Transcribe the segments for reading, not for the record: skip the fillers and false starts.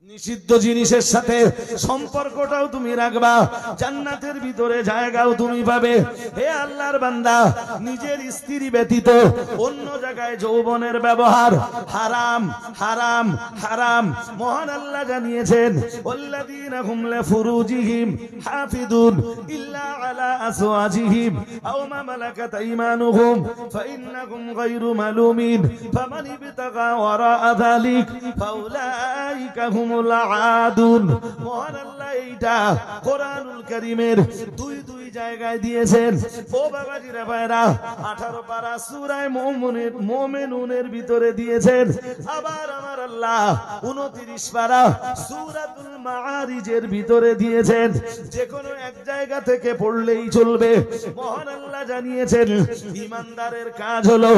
নিষিদ্ধ জিনিসের সাথে সম্পর্কটাও তুমি রাখবা, জান্নাতের ভিতরে জায়গাও তুমি পাবে। হে আল্লাহর বান্দা, নিজের স্ত্রী ব্যতীত অন্য জায়গায় যৌবনের ব্যবহার হারাম হারাম হারাম। মহান আল্লাহ জানিয়েছেন, ওয়াল্লাযীনা হুম লিফুরুজিহিম হাফিযুন ইল্লা আলা আসওয়াজিহিম আও মা মালাকাত আইমানুহুম ফাইন্নাহুম গায়রু মালুমিন ফামান ইবতাগা ওয়ারাআ যালিক ফাউলাইকা হুম আদুন। মহান আল্লাহ এইটা কোরআনুল কারীমের দুই জায়গায় দিয়েছেন। ও বাবাজিরা ভাইরা, 18 পারা সূরা মুমিনুনের ভিতরে দিয়েছেন। আবার আমার আল্লাহ 29 পারা সূরাতুল মাআরিজের ভিতরে দিয়েছেন। যে কোনো এক জায়গা থেকে পড়লেই চলবে। মহান আল্লাহ জানিয়েছেন, ঈমানদারের কাজ হলো,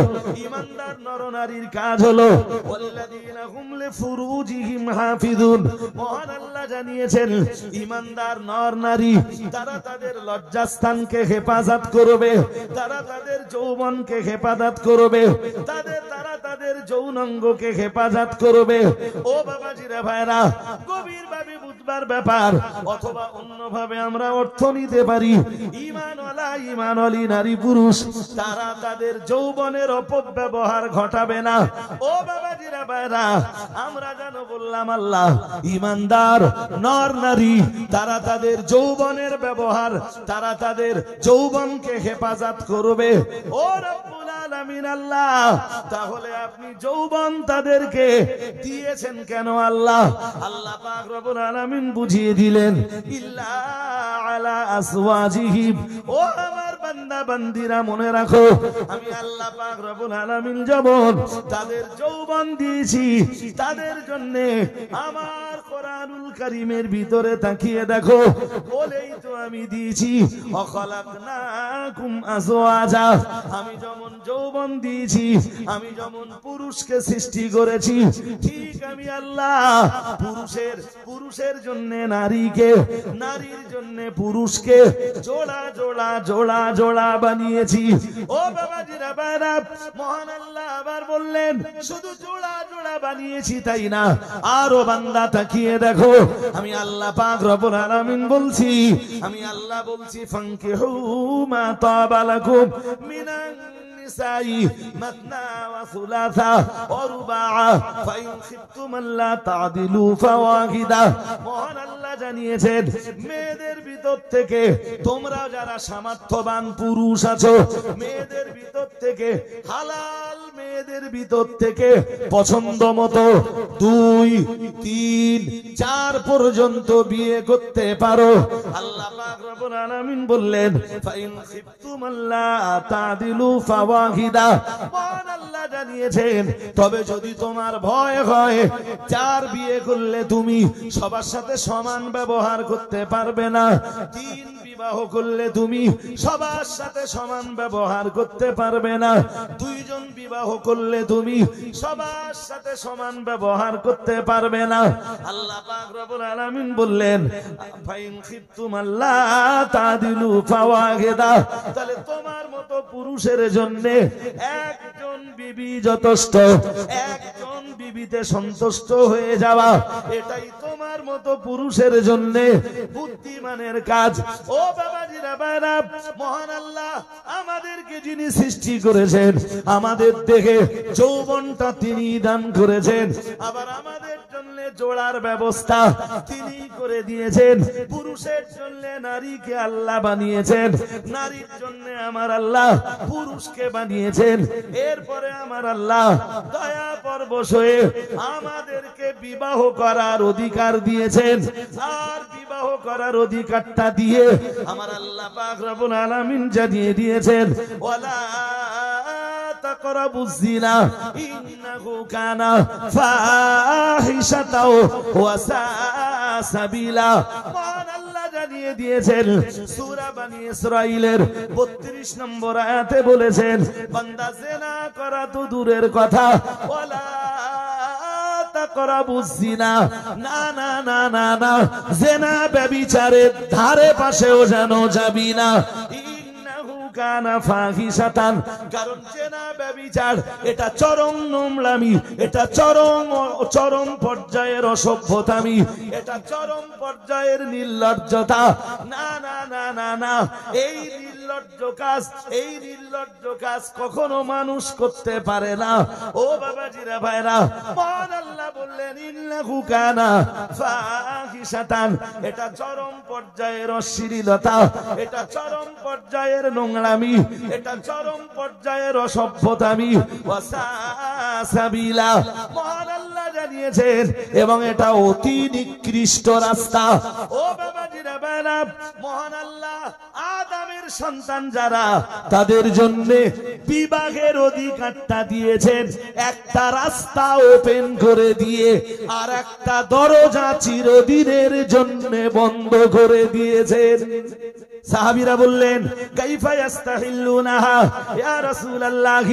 ঈমানদার নরনারীর কাজ হলো ওয়াল্লাযীনা হুম লিফুরুজিহিম হাফিযুন। মহান আল্লাহ জানিয়েছেন, ঈমানদার নর নারী তারা তাদের লজ্জাস্থানকে হেফাজত করবে, তারা তাদের যৌবনকে হেফাজত করবে, তারা তাদের যৌনাঙ্গকে হেফাজত করবে। ও বাবাজিরা ভাইরা, গভীরভাবে বুঝবার ব্যাপার, অথবা অন্যভাবে আমরা অর্থ নিতে পারি। ঈমানওয়ালী নারী পুরুষ তারা তাদের যৌবনের অপব্যবহার ঘটাবে না। ও বাবাজিরা ভাইরা, আমরা জানো বললাম আল্লাহ ঈমানদার নর নারী তারা তাদের যৌবনের ব্যবহার, তারা তাদের যৌবনকে হেফাজত করবে। ও রব্বুল আলামিন আল্লাহ, তাহলে আপনি যৌবন তাদেরকে দিয়েছেন কেন? আল্লাহ পাক রব্বুল আলামিন বুঝিয়ে দিলেন, ইল্লা আলা আসওয়াজিহিম। ও আমার বান্দা বান্দিরা, মনে রাখো, আমি আল্লাহ পাক রব্বুল আলামিন যেমন তাদের যৌবন দিয়েছি, তাদের জন্য আমার কোরআনুল কারীমের ভিতরে তাকিয়ে দেখো, বলেই তো আমি দিয়েছি ওয়াখালাকনাকুম আজওয়াজা। আমি যেমন যৌবন দিয়েছি, আমি যেমন পুরুষকে সৃষ্টি করেছি, ঠিক আমি আল্লাহ পুরুষের জন্য নারীকে, নারীর জন্য পুরুষকে জোড়া জোড়া জোড়া জোড়া বানিয়েছি। ও বাবাজিরা ভাইরা, মহান আল্লাহ আবার বললেন, শুধু জোড়া জোড়া বানিয়েছি তাই না, আরো বান্দা তাকিয়ে দেখো, আমি আল্লাহ পাক রব্বুল আলামিন বলছি, আমি আল্লাহ বলছি, ফানকিহু মা তাবা লাকুম মিনান নিসাই মাসনা ওয়া সুলাসা ওয়া রুবা ফাইন খিফতুম আল্লা তা'দিলু ফাওয়াহিদা। মহান আল্লাহ জানিয়েছেন, মেয়েদের ভিতর থেকে তোমরা যারা সামর্থ্যবান পুরুষ আছো, মেয়েদের ভিতর থেকে, হালাল মেয়েদের ভিতর থেকে পছন্দ মতো 2, 3, 4 পর্যন্ত বিয়ে করতে পারো। আল্লাহ পাক রব্বুল আলামিন বললেন, ফাইন খিফতুম আল্লা তা'দিলু ফাওয়াহিদা। মহান আল্লাহ জানিয়েছেন, তবে যদি তোমার ভয় হয় 4 বিয়ে করলে তুমি সবার সাথে সমান ব্যবহার করতে পারবে না, 3 বিবাহ করলে তুমি সবার সাথে সমান ব্যবহার করতে পারবে না, 2 জন বিবাহ করলে তুমি সবার সাথে সমান ব্যবহার করতে পারবে না। আল্লাহ পাক রব্বুল আলামিন বললেন, ফাইন খিফতুম আল্লা তা'দিলু ফাওয়াহিদা। তাহলে তোমার মতো পুরুষের জন্য একজন বিবি যথেষ্ট, একজন বিবিতে সন্তুষ্ট হয়ে যাওয়া, এটাই তোমার মতো পুরুষের জন্য বুদ্ধিমানের কাজ। ও বাবাজিরা ভাইরা, মহান আল্লাহ আমাদেরকে যিনি সৃষ্টি করেছেন, আমাদের দেখে যৌবনটা তিনি দান করেছেন, আবার আমাদের জন্য জোড়ার ব্যবস্থা তিনি করে দিয়েছেন। পুরুষের জন্য নারীকে আল্লাহ বানিয়েছেন, নারীর জন্য আমার আল্লাহ পুরুষকে বানিয়েছেন। এরপরে আমার আল্লাহ দয়া পরবশ হয়ে আমাদেরকে বিবাহ করার অধিকার দিয়েছেন। আর বিবাহ করার অধিকারটা দিয়ে আমার আল্লাহ পাক রব্বুল আলামিন জানিয়ে দিয়েছেন, ওয়ালা তাকরাবুজ জিনা ইন্নাহু কানা ফাহিশাতাও ওয়া সাআ সাবিলা। মহান আল্লাহ জানিয়ে দিয়েছেন, সূরা বনী ইসরাঈলের 32 নম্বর আয়াতে বলেছেন, বান্দা জিনা করা তো দূরের কথা, ওয়ালা তাকরাবুজ জিনা, না না না না না, জিনা ব্যভিচারের ধারে পাশেও যেন যাবি না। ইন্নাহু কানা ফাহিশাতান, কারণ জেনা ব্যভিচার এটা চরম নোংরামি, এটা চরম পর্যায়ের অসভ্যতামি, এটা চরম পর্যায়ের নির্লজ্জতা। না না না না না, এই নির্লজ্জ কাজ কখনো মানুষ করতে পারে না। ও বাবাজিরা ভাইরা, মহান আল্লাহ বললেন ইন্নাহু কানা ফাহিশাতান, এটা চরম পর্যায়ের অশ্লীলতা, এটা চরম পর্যায়ের নোংরামি, এটা চরম পর্যায়ের অসভ্যতামি। ওয়াসাবিলা, মহান আল্লাহ জানিয়েছেন, এবং এটা অতি নিকৃষ্ট রাস্তা। ও বাবাজিরা ভাইরা, মহান আল্লাহ আদমের সন্তান যারা, তাদের জন্য বিবাহের অধিকারটা দিয়েছেন একটা রাস্তা ওপেন করে দিয়ে, আর একটা দরজা চিরদিনের জন্য বন্ধ করে দিয়েছেন। সাহাবীরা বললেন কাইফা ইস্তাহিল্লুনাহা ইয়া রাসূলুল্লাহ,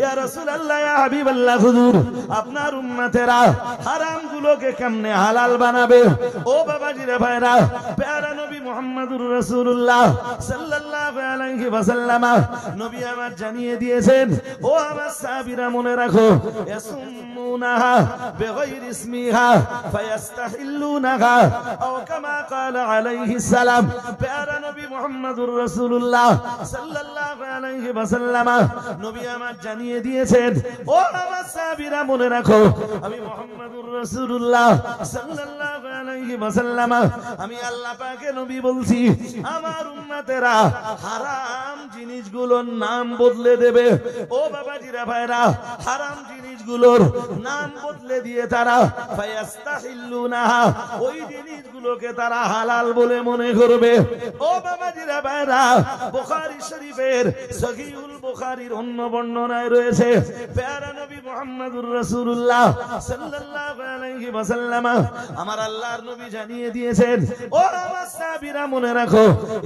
ইয়া রাসূলুল্লাহ, ইয়া হাবিবাল্লাহ, হুজুর আপনার উম্মতেরা হারাম গুলোকে কেমনে হালাল বানাবে? ও বাবাজিরা ভাইরা, প্যারা নবী মুহাম্মদুর রাসূলুল্লাহ সাল্লাল্লাহু আলাইহি ওয়াসাল্লাম নবী আমার জানিয়ে দিয়েছেন, ও আমার সাহাবীরা মনে রাখো, ইয়াসুমুনাহা বিগাইরি ইসমিহা ফায়াস্তাহিল্লুনাহা, আও কামা ক্বালা আলাইহিস সালাম। প্যারা নবী মুহাম্মদুর রাসূলুল্লাহ সাল্লাল্লাহু আলাইহি ওয়াসাল্লাম নবী আমার জানিয়ে দিয়েছেন, ও আমার সাহাবীরা মনে রাখো, আমি মুহাম্মদুর রাসূলুল্লাহ সাল্লাল্লাহু আলাইহি ওয়াসাল্লাম, আমি আল্লাহ পাকের নবী বলছি, আমার উম্মতেরা হারাম জিনিসগুলোর নাম বদলে দেবে। ও বাবাজিরা ভাইরা, হারাম জিনিসগুলোর নাম বদলে দিয়ে তারা ফায়াস্তাহিল্লুনাহা, ওই জিনিসগুলোকে তারা হালাল বলে মনে করবে। ও বাবাজিরা ভাইরা, বুখারী শরীফের সহিহুল বুখারীর অন্য বর্ণনায় রয়েছে, প্যারা নবী মুহাম্মদুর রাসূলুল্লাহ সাল্লাল্লাহু আলাইহি ওয়াসাল্লাম, আমার আল্লাহর নবী জানিয়ে দিয়েছেন, ও আমার সাহাবীরা মনে রাখো,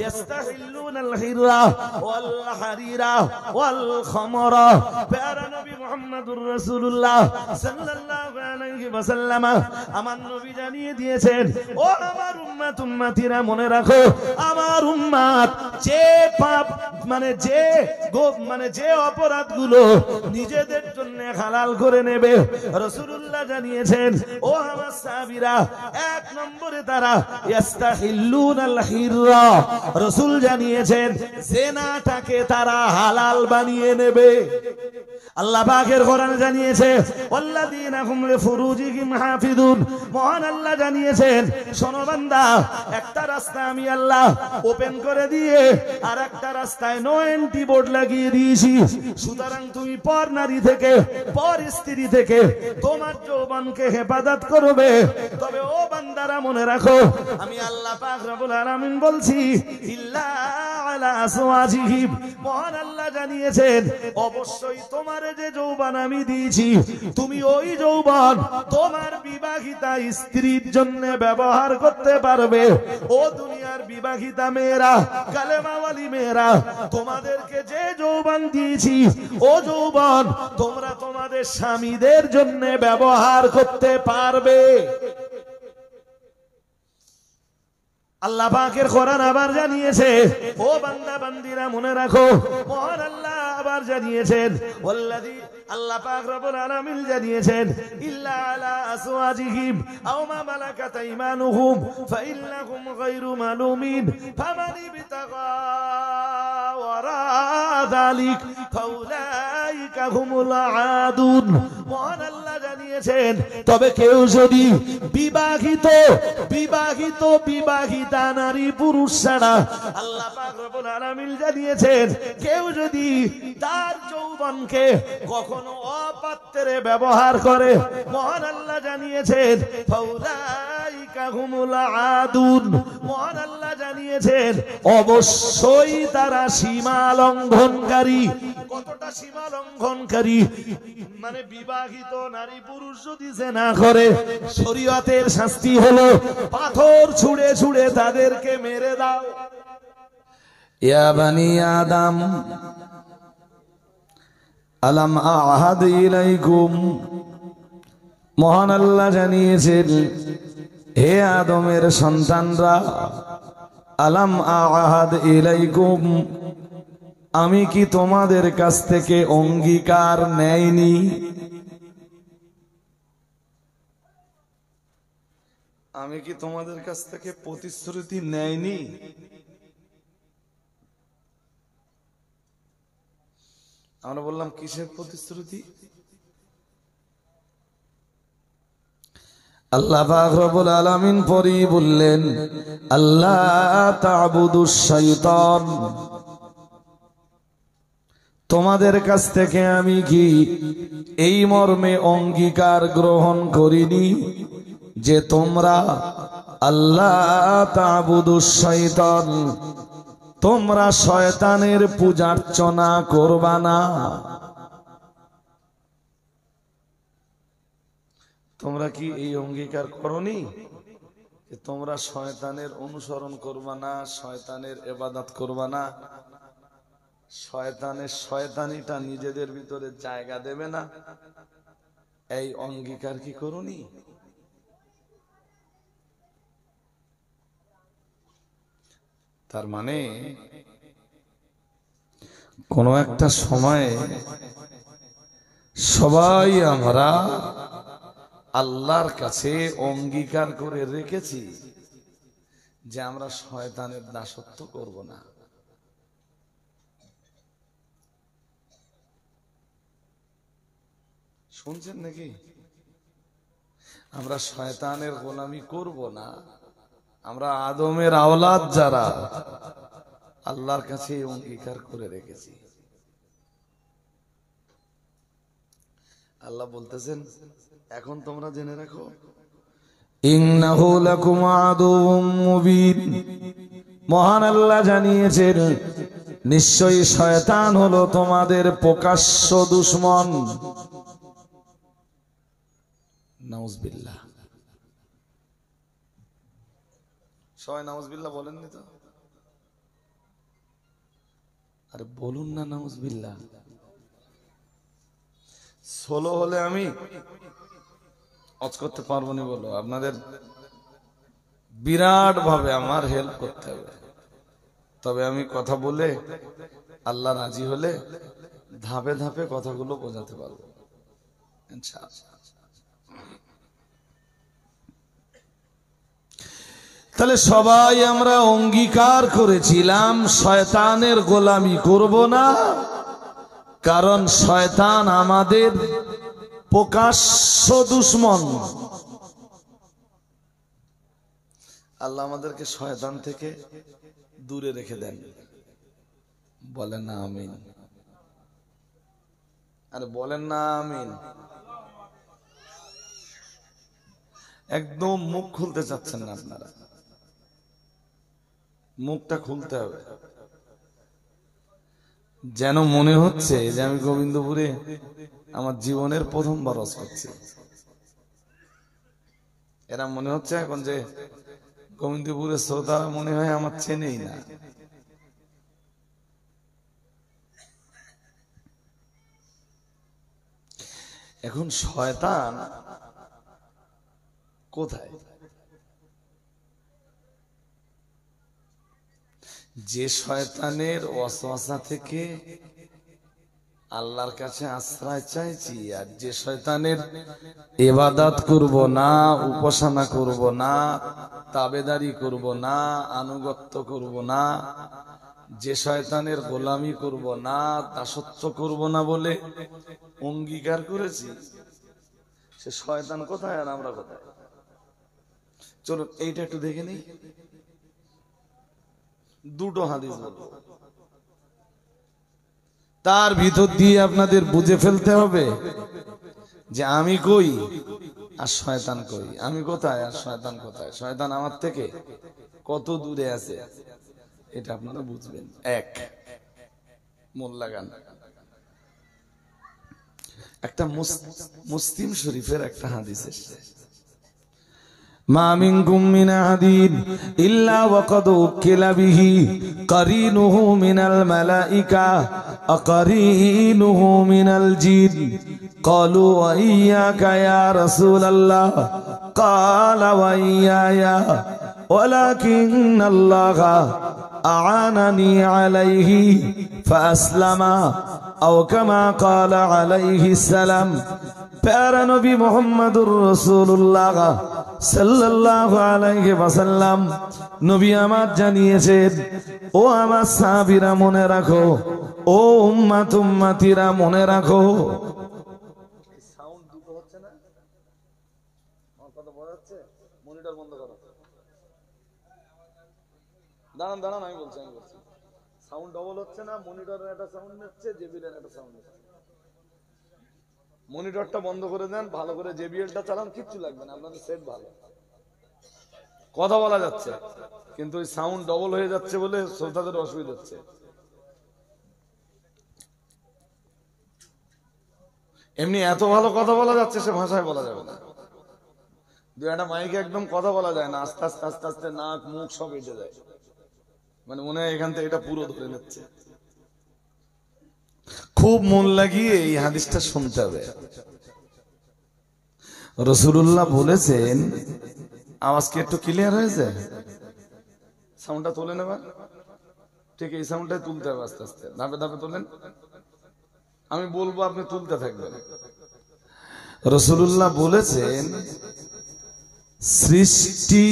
ইস্তাহিল্লুনাল হিররা ওয়াল হারিরা ওয়াল খামরা। প্যারা নবী মুহাম্মদুর রাসূলুল্লাহ সাল্লাল্লাহু আলাইহি ওয়াসাল্লাম, আমার নবী জানিয়ে দিয়েছেন, ও আমার উম্মতিরা মনে রাখো, আমার উম্মত যে পাপ যে অপরাধগুলো নিজেদের জন্য হালাল করে নেবে, রাসূলুল্লাহ জানিয়েছেন, ও আমার সাহাবীরা, এক নম্বরে তারা ইস্তাহিল্লুনাল হিররা, রাসূল জানিয়েছেন জিনাটাকে তারা হালাল বানিয়ে নেবে। আল্লাহ পাকের কোরআন জানিয়েছে, ওয়াল্লাযীনা হুম লিফুরুজিহিম হাফিজুন, মহান আল্লাহ জানিয়েছেন, শোনো বান্দা, একটা রাস্তা আমি আল্লাহ ওপেন করে দিয়ে আর একটা রাস্তায় নো এন্ট্রি বোর্ড লাগিয়ে দিয়েছি। সুতরাং তুমি পর নারী থেকে, পর স্ত্রী থেকে তোমার যৌবনকে হেফাজত করবে। তবে ও বান্দারা মনে রাখো, আমি আল্লাহ পাক রব্বুল আলামিন বলছি, ইল্লা আলা আসওয়াজিহিম, মহান আল্লাহ জানিয়েছেন, অবশ্যই তোমার যে যৌবন আমি দিয়েছি, তুমি ওই যৌবন তোমার বিবাহিতা স্ত্রীর জন্য ব্যবহার করতে পারবে। ও দুনিয়ার বিবাহিতা মেয়েরা, কালেমাওয়ালি মেয়েরা, তোমাদেরকে যে যৌবন দিয়েছি, ও যৌবন তোমরা তোমাদের স্বামীদের জন্য ব্যবহার করতে পারবে। আল্লাহ পাকের কোরআন আবার জানিয়েছে, ও বান্দা বান্দিরা মনে রাখো, মহান আল্লাহ আবার জানিয়েছেন, ওয়াল্লাযী, আল্লাহ পাক রব্বুল আলামিন জানিয়েছেন, ইল্লা আলা আসওয়াজিহিম আও মা মালাকাত আইমানুহুম ফাইন্নাহুম গায়রু মালুমিন ফামান ইবতাগা ওয়ারা যালিক ফাউলাইকা হুমুল আদুন। মহান আল্লাহ জানিয়েছেন, তবে কেউ যদি বিবাহিতা নারী পুরুষ ছাড়া, আল্লাহ পাক রব্বুল আলামিন জানিয়েছেন, কেউ যদি তার যৌবনকে কখনো অপাত্রে ব্যবহার করে, মহান আল্লাহ জানিয়েছেন, ফাউলাইকা হুমুল আদুন, মহান আল্লাহ জানিয়েছেন, অবশ্যই তারা সীমা লঙ্ঘনকারী। কতটা সীমা লঙ্ঘনকারী? মানে বিবাহিত নারী পুরুষ যদি জিনা করে, শরীয়তের শাস্তি হলো পাথর ছুঁড়ে ছুঁড়ে তাদেরকে মেরে দাও। ইয়া বানি আদম আলাম আহাদ ইলাইকুম, মহান আল্লাহ জানিয়েছেন, হে আদমের সন্তানরা, আলাম আহাদ ইলাইকুম, আমি কি তোমাদের কাছ থেকে অঙ্গীকার নেইনি? আমি কি তোমাদের কাছ থেকে প্রতিশ্রুতি নেইনি? আমরা বললাম কিসের প্রতিশ্রুতি? আল্লাহ পাক রব্বুল আলামিন পরে বললেন, আল্লাহ তা'বুদুশ শাইতান, তোমাদের কাছ থেকে আমি কি এই মর্মে অঙ্গীকার গ্রহণ করিনি যে তোমরা আল্লাহ তা'বুদুশ শাইতান, তোমরা শয়তানের পূজার্চনা করবা না। তোমরা কি এই অঙ্গীকার করনি যে তোমরা শয়তানের অনুসরণ করবা না, শয়তানের ইবাদত করবা না, শয়তানের শয়তানিটা নিজেদের ভিতরে জায়গা দেবে না? এই অঙ্গীকার কি করনি? তার মানে কোন একটা সময়ে সবাই আমরা আল্লাহর কাছে অঙ্গীকার করে রেখেছি যে আমরা শয়তানের দাসত্ব করব না। শুনছেন নাকি? আমরা শয়তানের গোলামি করব না। আমরা আদমের আওলাদ যারা আল্লাহর কাছে অঙ্গীকার করে রেখেছি। আল্লাহ বলতেছেন, এখন তোমরা জেনে রাখো, ইন্নাহু লাকুম আদুউম মুবিন, মহান আল্লাহ জানিয়েছেন নিশ্চয়ই শয়তান হলো তোমাদের প্রকাশ্য দুশমন। নাউজুবিল্লাহ। সবাই নাউজুবিল্লাহ বলেননি তো? আরে বলুন না নাউজুবিল্লাহ। সোলো হলে আমি অজ করতে পারবো না, বলো আপনাদের বিরাট ভাবে আমার হেল্প করতে হবে। তবে আমি কথা বলে আল্লাহ রাজি হলে ধাপে ধাপে কথাগুলো বোঝাতে পারবো ইনশাআল্লাহ। তাহলে সবাই আমরা অঙ্গীকার করেছিলাম শয়তানের গোলামি করব না, কারণ শয়তান আমাদের প্রকাশ্য দুশমন। আল্লাহ আমাদেরকে শয়তান থেকে দূরে রেখে দেন। বলেন না আমিন। আরে বলেন না আমিন। একদম মুখ খুলতে চাচ্ছেন না আপনারা, মুখটা খুলতে হবে। যেন মনে হচ্ছে যে আমি গোবিন্দপুরে আমার জীবনের প্রথমবার ওয়াজ করছি। এরা মনে হচ্ছে এখন যে গোবিন্দপুরের শ্রোতারা মনে হয় আমার চেনেই না। এখন শয়তান কোথায়? যে শয়তানের ওয়াসওয়াসা থেকে আল্লাহর কাছে আশ্রয় চাইছি, আর যে শয়তানের ইবাদত করব না, উপাসনা করব না, তাবেদারি করব না, আনুগত্য করব না, যে শয়তানের গোলামি করব না, দাসত্ব করব না বলে অঙ্গীকার করেছি, সে শয়তান কোথায় আর আমরা কোথায়? চলুন এইটা একটু দেখে নিই। দুটো হাদিস বলবো, তার ভিতর দিয়ে আপনাদের বুঝে ফেলতে হবে যে আমি কই আর শয়তান কই, আমি কোথায় আর শয়তান কোথায়, শয়তান আমার থেকে কত দূরে আছে, এটা আপনারা বুঝবেন। এক, মোল্লা গান, একটা মুসলিম শরীফের একটা হাদিস এসেছে, মা মিনকুম মিন আহাদিন ইল্লা ওয়াকাদ উকিলা বিহি কারিনুহু মিনাল মালাইকা আকারিনুহু মিনাল জিন ক্বালু ওয়া ইয়্যাকা ইয়া রাসূলুল্লাহ ক্বালা ওয়া ইয়্যায়া ওয়ালাকিন্নাল্লাহা আ'আনানি আলাইহি ফাআসলামা আও কামা ক্বালা আলাইহিস সালাম। প্যারা নবী মুহাম্মদুর রাসূলুল্লাহ সাল্লাল্লাহু আলাইহি ওয়াসাল্লাম নবী আমার জানিয়েছেন, ও আমার সাহাবীরা মনে রাখো, ও উম্মত উম্মতিরা মনে রাখো। সাউন্ড দুটো হচ্ছে না, আমার কথা বোঝা যাচ্ছে? মনিটর বন্ধ করো। দাঁড়ান দাঁড়ান, আমি বলছি। সাউন্ড ডবল হচ্ছে না, মনিটরের একটা সাউন্ড হচ্ছে, জেবিএল এর একটা সাউন্ড হচ্ছে। মনিটরটা বন্ধ করে দেন, ভালো করে জেবিএলটা চালান, কিচ্ছু লাগবে না, আপনাদের সেট ভালো, কথা বলা যাচ্ছে, কিন্তু ওই সাউন্ড ডবল হয়ে যাচ্ছে বলে শ্রোতাদের অসুবিধা হচ্ছে। এমনি এত ভালো কথা বলা যাচ্ছে, সে ভাষায় বলা যাবে না। দু একটা মাইকে একদম কথা বলা যায় না, আস্তে আস্তে আস্তে আস্তে নাক মুখ সব এঁটে যায়, মানে মনে হয় এখান থেকে এটা পুরো ধরে নিচ্ছে। খুব মন লাগিয়ে এই হাদিসটা শুনতে হবে। রাসূলুল্লাহ বলেছেন, আওয়াজ কি একটু ক্লিয়ার হয়েছে? সাউন্ডটা তোলে নেবেন, ঠিক এই সাউন্ডটাই তুলতে হবে, আস্তে আস্তে ধাপে ধাপে তোলেন, আমি বলবো আপনি তুলতে থাকবেন। রাসূলুল্লাহ বলেছেন, সৃষ্টি,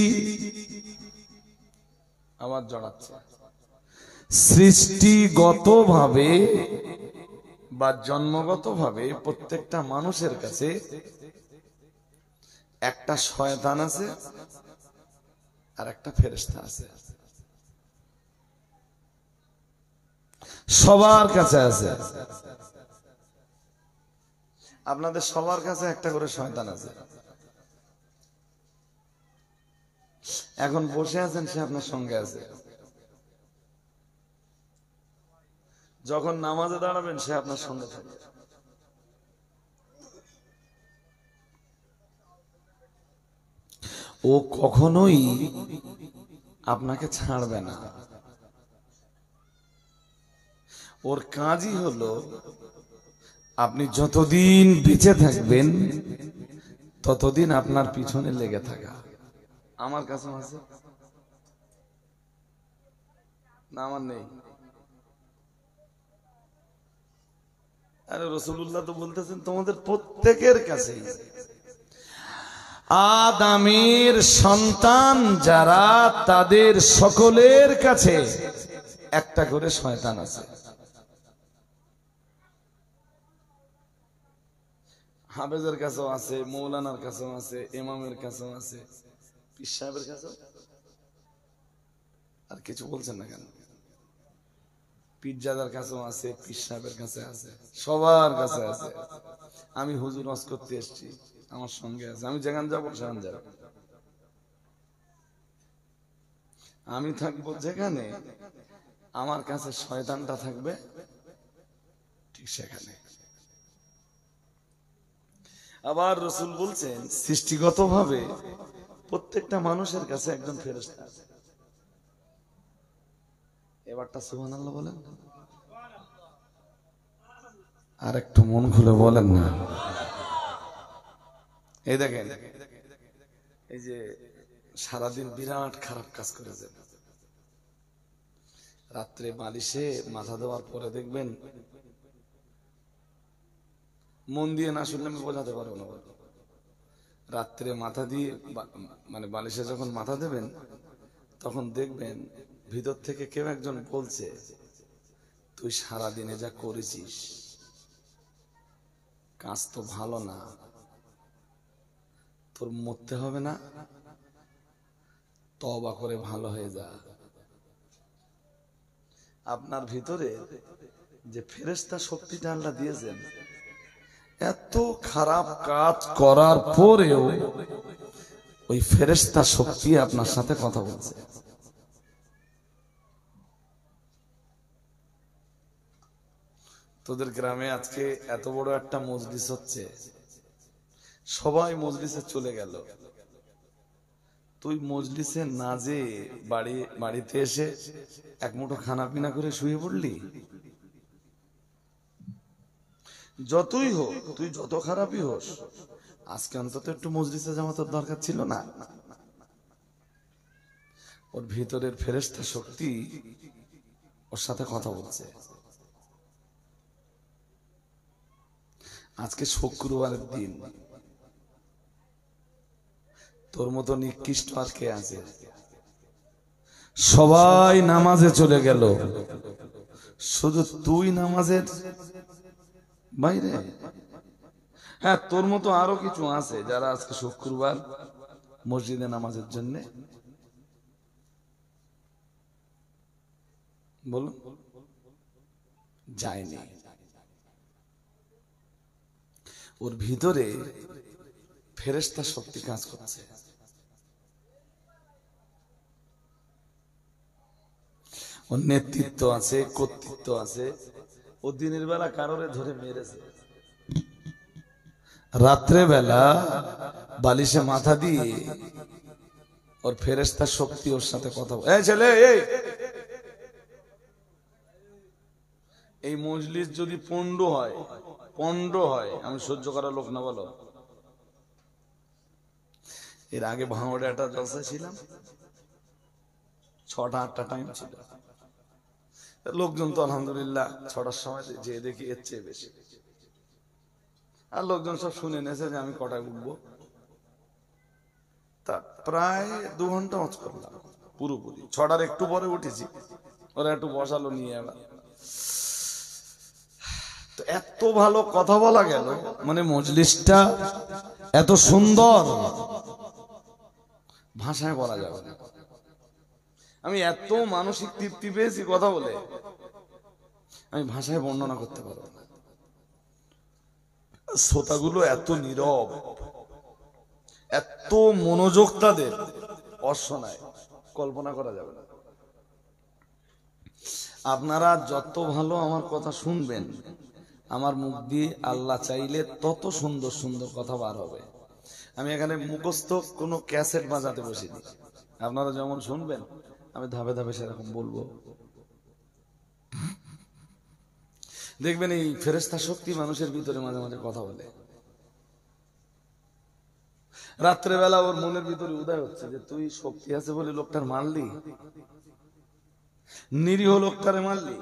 আওয়াজ জড়াচ্ছে, সৃষ্টিগতভাবে বা জন্মগতভাবে প্রত্যেকটা মানুষের কাছে একটা শয়তান আছে আর একটা ফেরেশতা আছে, সবার কাছে আছে। আপনাদের সবার কাছে একটা করে শয়তান আছে। এখন বসে আছেন, সে আপনার সঙ্গে আছে। যখন নামাজে দাঁড়াবেন, সে আপনার সঙ্গে থাকবে। ও কখনোই আপনাকে ছাড়বে না। ওর কাজই হলো, আপনি যতদিন বেঁচে থাকবেন ততদিন আপনার পিছনে লেগে থাকা। আমার কাছে আছে না? আমার নেই। আরে রাসূলুল্লাহ তো বলতেছেন, তোমাদের প্রত্যেকের কাছে, আদমের সন্তান যারা, তাদের সকলের কাছে একটা করে শয়তান আছে। হাফেজের কাছেও আছে, মৌলানার কাছেও আছে, ইমামের কাছেও আছে, পীর সাহেবের কাছেও। আর কিছু বলছেন না কেন? পীরজাদার কাছেও আছে, পীর সাহেবের কাছে আছে, সবার কাছে আছে। আমি হুজুর ওয়াজ করতে এসেছি, আমার সঙ্গে আছে, আমি যেখানে যাবো সেখানে যাবো, আমি থাকবো যেখানে, আমার কাছে শয়তানটা থাকবে ঠিক সেখানে। আবার রাসূল বলছেন, সৃষ্টিগতভাবে প্রত্যেকটা মানুষের কাছে একজন ফেরেশতা আছে। এবারটা সুবহানাল্লাহ বলেন, আর একটু মন খুলে বলেন না। এই দেখেন, এই যে সারাদিন বিরাট খারাপ কাজ করেছে, রাত্রে বালিশে মাথা দেওয়ার পরে দেখবেন, মন দিয়ে না শুনলে আমি বোঝাতে পারবো না, রাত্রে মাথা দিয়ে মানে বালিশে যখন মাথা দেবেন, তখন দেখবেন ভিতর থেকে কেউ একজন বলছে, তুই সারাদিনে যা করেছিস কাজ তো ভালো না, তোর মরতে হবে না, তওবা করে ভালো হয়ে যা। আপনার ভিতরে যে ফেরেশতা শক্তিটা আল্লাহ দিয়েছেন, এত খারাপ কাজ করার পরেও ওই ফেরেশতা শক্তি আপনার সাথে কথা বলছে। তোদের গ্রামে আজকে এত বড় একটা মজলিস হচ্ছে, সবাই মজলিসে চলে গেল, তুই মজলিসে না যে বাড়িতে এসে এক মুঠো খানা পিনা করে শুয়ে পড়লি, যতই হোক, তুই যত খারাপই হোস, আজকে অন্তত একটু মজলিসে যাওয়া তোর দরকার ছিল না? ওর ভিতরের ফেরেশতা শক্তি ওর সাথে কথা বলছে। আজকে শুক্রবারের দিন, তোর মতো নিকৃষ্ট আর কে আছে? সবাই নামাজে চলে গেল, শুধু তুই নামাজের বাইরে। হ্যাঁ, তোর মতো আরো কিছু আছে যারা আজকে শুক্রবার মসজিদে নামাজের জন্য বলুন যায়নি। ওর ভিতরে ফেরেশতা শক্তি কাজ করছে। ওর নেতৃত্ব আছে, কর্তৃত্ব আছে। ও দিনের বেলা কারোরে ধরে মেরেছে, রাত্রে বেলা বালিশে মাথা দিয়ে ওর ফেরেশতা শক্তি ওর সাথে কথা বলে। এই ছেলে, এই মজলিস যদি পণ্ড হয়, আমি সহ্য করার লোক না, বলো। এর আগে ভাঙড়ে একটা জলসা ছিলাম, 6টা-8টা টাইম ছিল। লোকজন তো আলহামদুলিল্লাহ 6টার সময় যে দেখি এর চেয়ে বেশি। আর লোকজন সব শুনে নেছে যে আমি কটায় উঠবো। তা প্রায় 2 ঘন্টা ওয়াজ করলাম পুরোপুরি। 6টার একটু পরে উঠেছি, ওরা একটু বসালো নিয়ে। আবার তো এত ভালো কথা বলা গেল, মানে মজলিসটা এত সুন্দর, ভাষায় বলা যাবে না। আমি এত মানসিক তৃপ্তি পেয়েছি কথা বলে, আমি ভাষায় বর্ণনা করতে পারবো না। শ্রোতাগুলো এত নীরব, এত মনোযোগ তাদের অশোনায়, কল্পনা করা যাবে না। আপনারা যত ভালো আমার কথা শুনবেন, আমার মুখ দিয়ে আল্লাহ চাইলে তত সুন্দর সুন্দর কথা বার হবে। আমি এখানে মুখস্থ কোনো ক্যাসেট বাজাতে বসিনি। আপনারা যেমন শুনবেন আমি ধাপে ধাপে সেরকম বলবো। দেখবেন এই ফেরেশতা শক্তি মানুষের ভিতরে মাঝে মাঝে কথা বলে। রাত্রেবেলা ওর মনের ভিতরে উদয় হচ্ছে যে তুই শক্তি আছে বলে লোকটার মারলি, নিরীহ লোকটারে মারলি।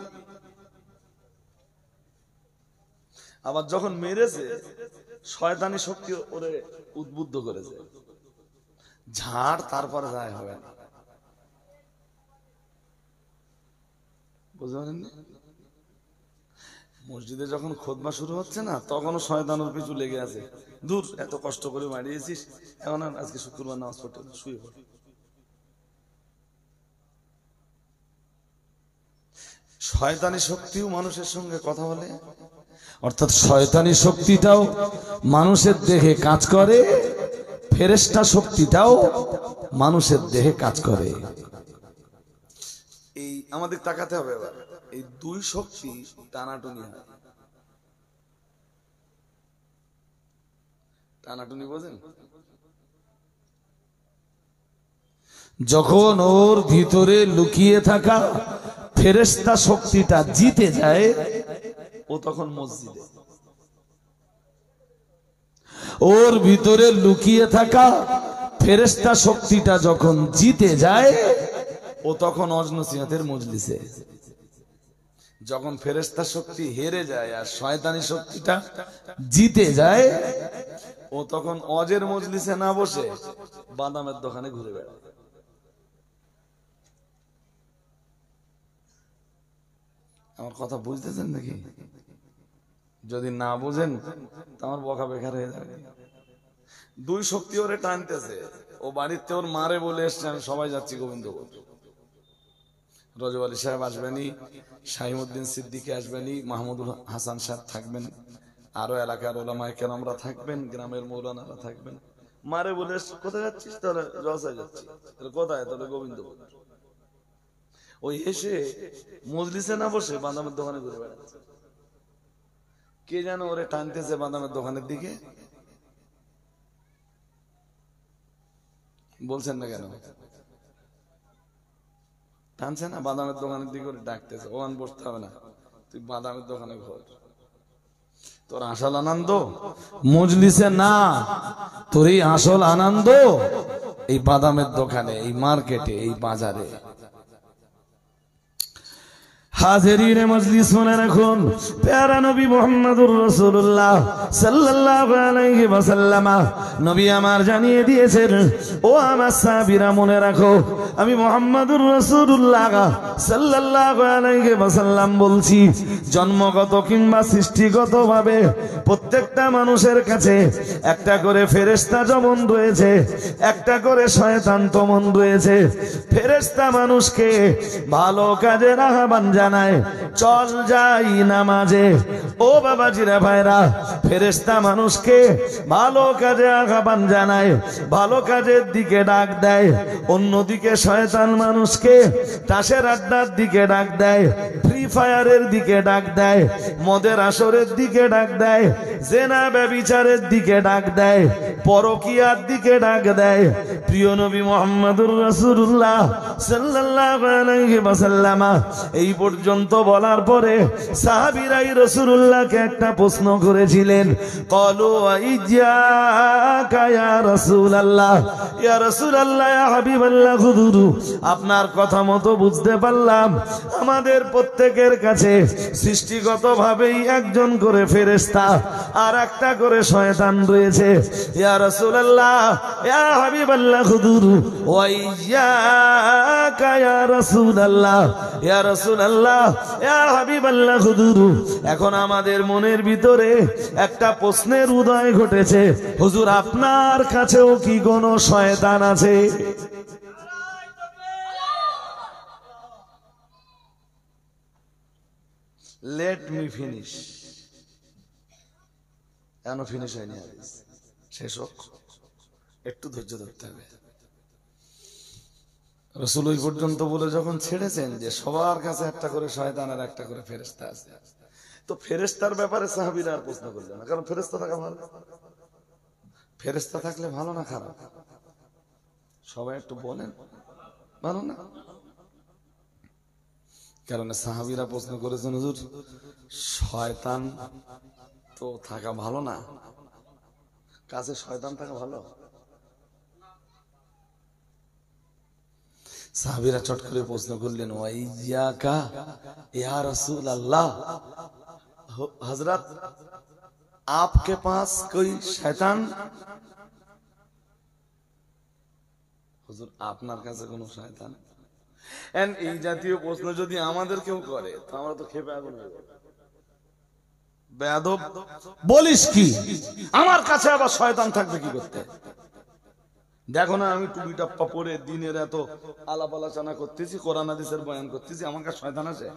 আবার যখন মেরেছে, শয়তানি শক্তি ওরে উদ্বুদ্ধ করেছে, ঝাড় তারপরে যায় হবে না। বুঝতে পারেন? মসজিদে যখন খুতবা শুরু হচ্ছে না, তখনও শয়তানের পিছু লেগে আছে। দূর, এত কষ্ট করে মারিয়েছিস, এখন আর আজকে শুক্রবার নামাজ পড়তে শুয়ে পড়। শয়তানি শক্তিও মানুষের সঙ্গে কথা বলে, অর্থাৎ শয়তানি শক্তিটাও মানুষের দেহে কাজ করে, ফেরেশতা শক্তিটাও মানুষের দেহে কাজ করে। এই আমাদের তাকাতে হবে এবার, এই দুই শক্তি টানাটুনি হয়। টানাটুনি বোঝেন? যখন ওর ভিতরে লুকিয়ে থাকা ফেরেশতা শক্তিটা জিতে যায়, ও তখন মসজিদে। ওর ভিতরে লুকিয়ে থাকা ফেরেশতা শক্তিটা যখন জিতে যায়, ও তখন অজনসিহতের মজলিসে। যখন ফেরেশতা শক্তি হেরে যায় আর শয়তানি শক্তিটা জিতে যায়, ও তখন অজের মজলিসে না বসে বাদামের দোকানে ঘুরে বেড়ায়। আমার কথা বুঝতেছেন নাকি? যদি না বুঝেন তো আমার বকা বেকার হয়ে যাবে। দুই শক্তি ওরে টানতেছে। ও বাড়িতে ওর মারে বলে এসছে আমি সবাই যাচ্ছি গোবিন্দপুর। রজব আলী সাহেব আসবেনি, শাহিমউদ্দিন সিদ্দিকী আসবেনি, মাহমুদুল হাসান সাহেব থাকবেন, আরো এলাকার ওলামায়ে কেরামরা থাকবেন, গ্রামের মৌলানারা থাকবেন। মারে বলে কোথায় যাচ্ছিস? তাহলে জলসায় যাচ্ছি। তাহলে কোথায়? তাহলে গোবিন্দপুর। ওই এসে মজলিসে না বসে বাদামের দোকানে ঘুরে বেড়াচ্ছে। কে যেন ওরে টানতেছে বাদামের দোকানের দিকে। বলছেন না কেন? টানছে না বাদামের দোকানের দিকে, ওরে ডাকতেছে। ওখানে বসতে হবে না, তুই বাদামের দোকানে ঘর। তোর আসল আনন্দ মজলিসে না, তোর এই আসল আনন্দ এই বাদামের দোকানে, এই মার্কেটে, এই বাজারে। হাজিরিনে মজলিস শুনে রাখুন, প্যারা নবী মুহাম্মদুর রাসূলুল্লাহ সাল্লাল্লাহু আলাইহি ওয়াসাল্লাম নবী আমার জানিয়ে দিয়েছেন, ও আমার সাহাবীরা মনে রাখো, আমি মুহাম্মদুর রাসূলুল্লাহ সাল্লাল্লাহু আলাইহি ওয়াসাল্লাম বলছি, জন্মগত কিংবা সৃষ্টিগতভাবে প্রত্যেকটা মানুষের কাছে একটা করে ফেরেশতা যেমন রয়েছে, একটা করে শয়তান তেমন রয়েছে। ফেরেশতা মানুষকে ভালো কাজের আহ্বান জানায়, চল যাই নামাজে। ও বাবাজিরা ভাইরা, ফেরেশতা মানুষকে ভালো কাজে আহ্বান জানায়, ভালো কাজের দিকে ডাক দেয়। অন্যদিকে শয়তান মানুষকে তাসের আড্ডার দিকে ডাক দেয়, ফ্রি ফায়ারের দিকে ডাক দেয়, মদের আসরের দিকে ডাক দেয়, জেনা ব্যভিচারের দিকে ডাক দেয়, পরকিয়ার দিকে ডাক দেয়। প্রিয় নবী মুহাম্মদুর রাসূলুল্লাহ সাল্লাল্লাহু আলাইহি ওয়াসাল্লাম এই পর্যন্ত বলার পরে সাহাবীরাই রাসূলুল্লাহকে একটা প্রশ্ন করেছিলেন, ক্বালু ইজ্জাকা ইয়া রাসূলুল্লাহ, ইয়া রাসূলুল্লাহ, ইয়া হাবিবাল্লাহ, হুজুর আপনার কথা মতো বুঝতে পারলাম আমাদের প্রত্যেকের কাছে সৃষ্টিগতভাবেই একজন করে ফেরেশতা আর একটা করে শয়তান রয়েছে। ইয়া রাসূলুল্লাহ, ইয়া হাবিবাল্লাহ, হুজুর ওয়া ইজ্জাকা ইয়া রাসূলুল্লাহ, ইয়া রাসূলুল্লাহ, ইয়া হাবিবাল্লাহ, হুজুর এখন আমাদের মনের ভিতরে একটা প্রশ্নের উদয় ঘটেছে, হুজুর আপনার কাছেও কি কোনো শয়তান আছে? লেট মি ফিনিশ, এখনো ফিনিশ হয়নি, শেষ হোক, একটু ধৈর্য ধরতে হবে। রাসূল ওই পর্যন্ত বলে যখন ছেড়েছেন যে সবার কাছে একটা করে শয়তান আর একটা করে ফেরেশতা আছে, তো ফেরেশতার ব্যাপারে সাহাবীরা আর প্রশ্ন করলেন না, কারণ ফেরেশতা থাকা ভালো। ফেরেশতা থাকলে ভালো না খারাপ? সবাই একটু বলেন, ভালো না? কারণ সাহাবীরা প্রশ্ন করেছেন, হুজুর শয়তান তো থাকা ভালো না, কাছে শয়তান থাকা ভালো? সাহাবীরা চট করে প্রশ্ন করলেন, ওয়া ইজ্জাকা ইয়া রাসূলুল্লাহ, হযরত आपके पास कोई शैतान? হুজুর আপনার কাছে কোনো শয়তান? এন্ড এই জাতীয় প্রশ্ন যদি আমাদের কেউ করে তো আমরা তো খেপে আগুন হয়ে যাব। বেয়াদব বলিস কি, আমার কাছে আবার শয়তান থাকবে কি করতে? দেখো না আমি টুপি টাপ্পা পরে দিনের এত আলাপ আলোচনা করতেছি, কোরআন হাদিসের বয়ান করতেছি, আমার কাছে শয়তান আছে?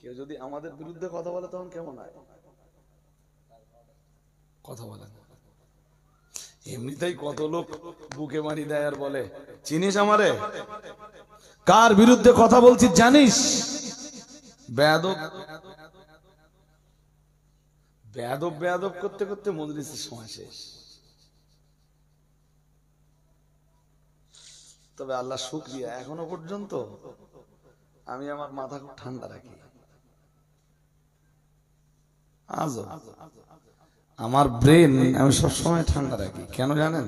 কেউ যদি আমাদের বিরুদ্ধে কথা বলে তখন কেমন হয়? কথা বলেন, এমনিতেই কত লোক বুকে মারি দেয় আর বলে, চিনিস আমারে? কার বিরুদ্ধে কথা বলছিস জানিস? বেয়াদব বেয়াদব বেয়াদব করতে করতে মজলিসের সময় শেষ। তবে আল্লাহ শুকরিয়া, এখনো পর্যন্ত আমি আমার মাথা খুব ঠান্ডা রাখি। আজও আমার ব্রেন আমি সবসময় ঠান্ডা রাখি। কেন জানেন?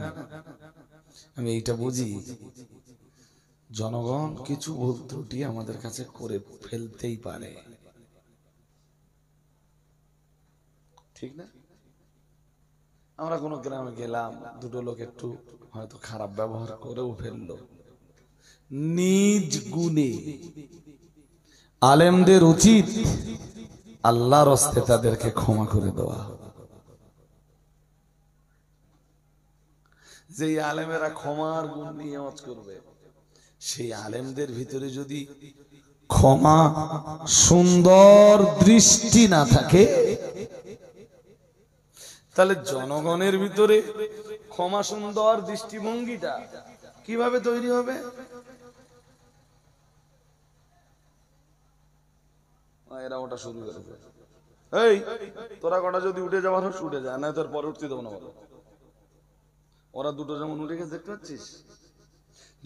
আমি এইটা বুঝি, জনগণ কিছু ভুল ত্রুটি আমাদের কাছে করে ফেলতেই পারে, ঠিক না? আমরা কোনো গ্রামে গেলাম, দুটো লোক একটু হয়তো খারাপ ব্যবহার করেও ফেললো, নিজ গুণে আলেমদের উচিত আল্লাহর হস্তে তাদেরকে ক্ষমা করে দেওয়া। যে আলেমেরা ক্ষমার গুণ নিয়ে ওয়াজ করবে, সেই আলেমদের ভিতরে যদি ক্ষমা সুন্দর দৃষ্টি না থাকে, তাহলে জনগণের ভিতরে ক্ষমা সুন্দর দৃষ্টিভঙ্গিটা কিভাবে তৈরি হবে? এরা ওটা শুরু করেছে, এই তোরা কটা যদি উঠে যাওয়ার হোক উঠে যায়, না তোর পরে উঠতে দেবো না বলো। ওরা দুটো যেমন উঠে গেছে দেখতে পাচ্ছিস,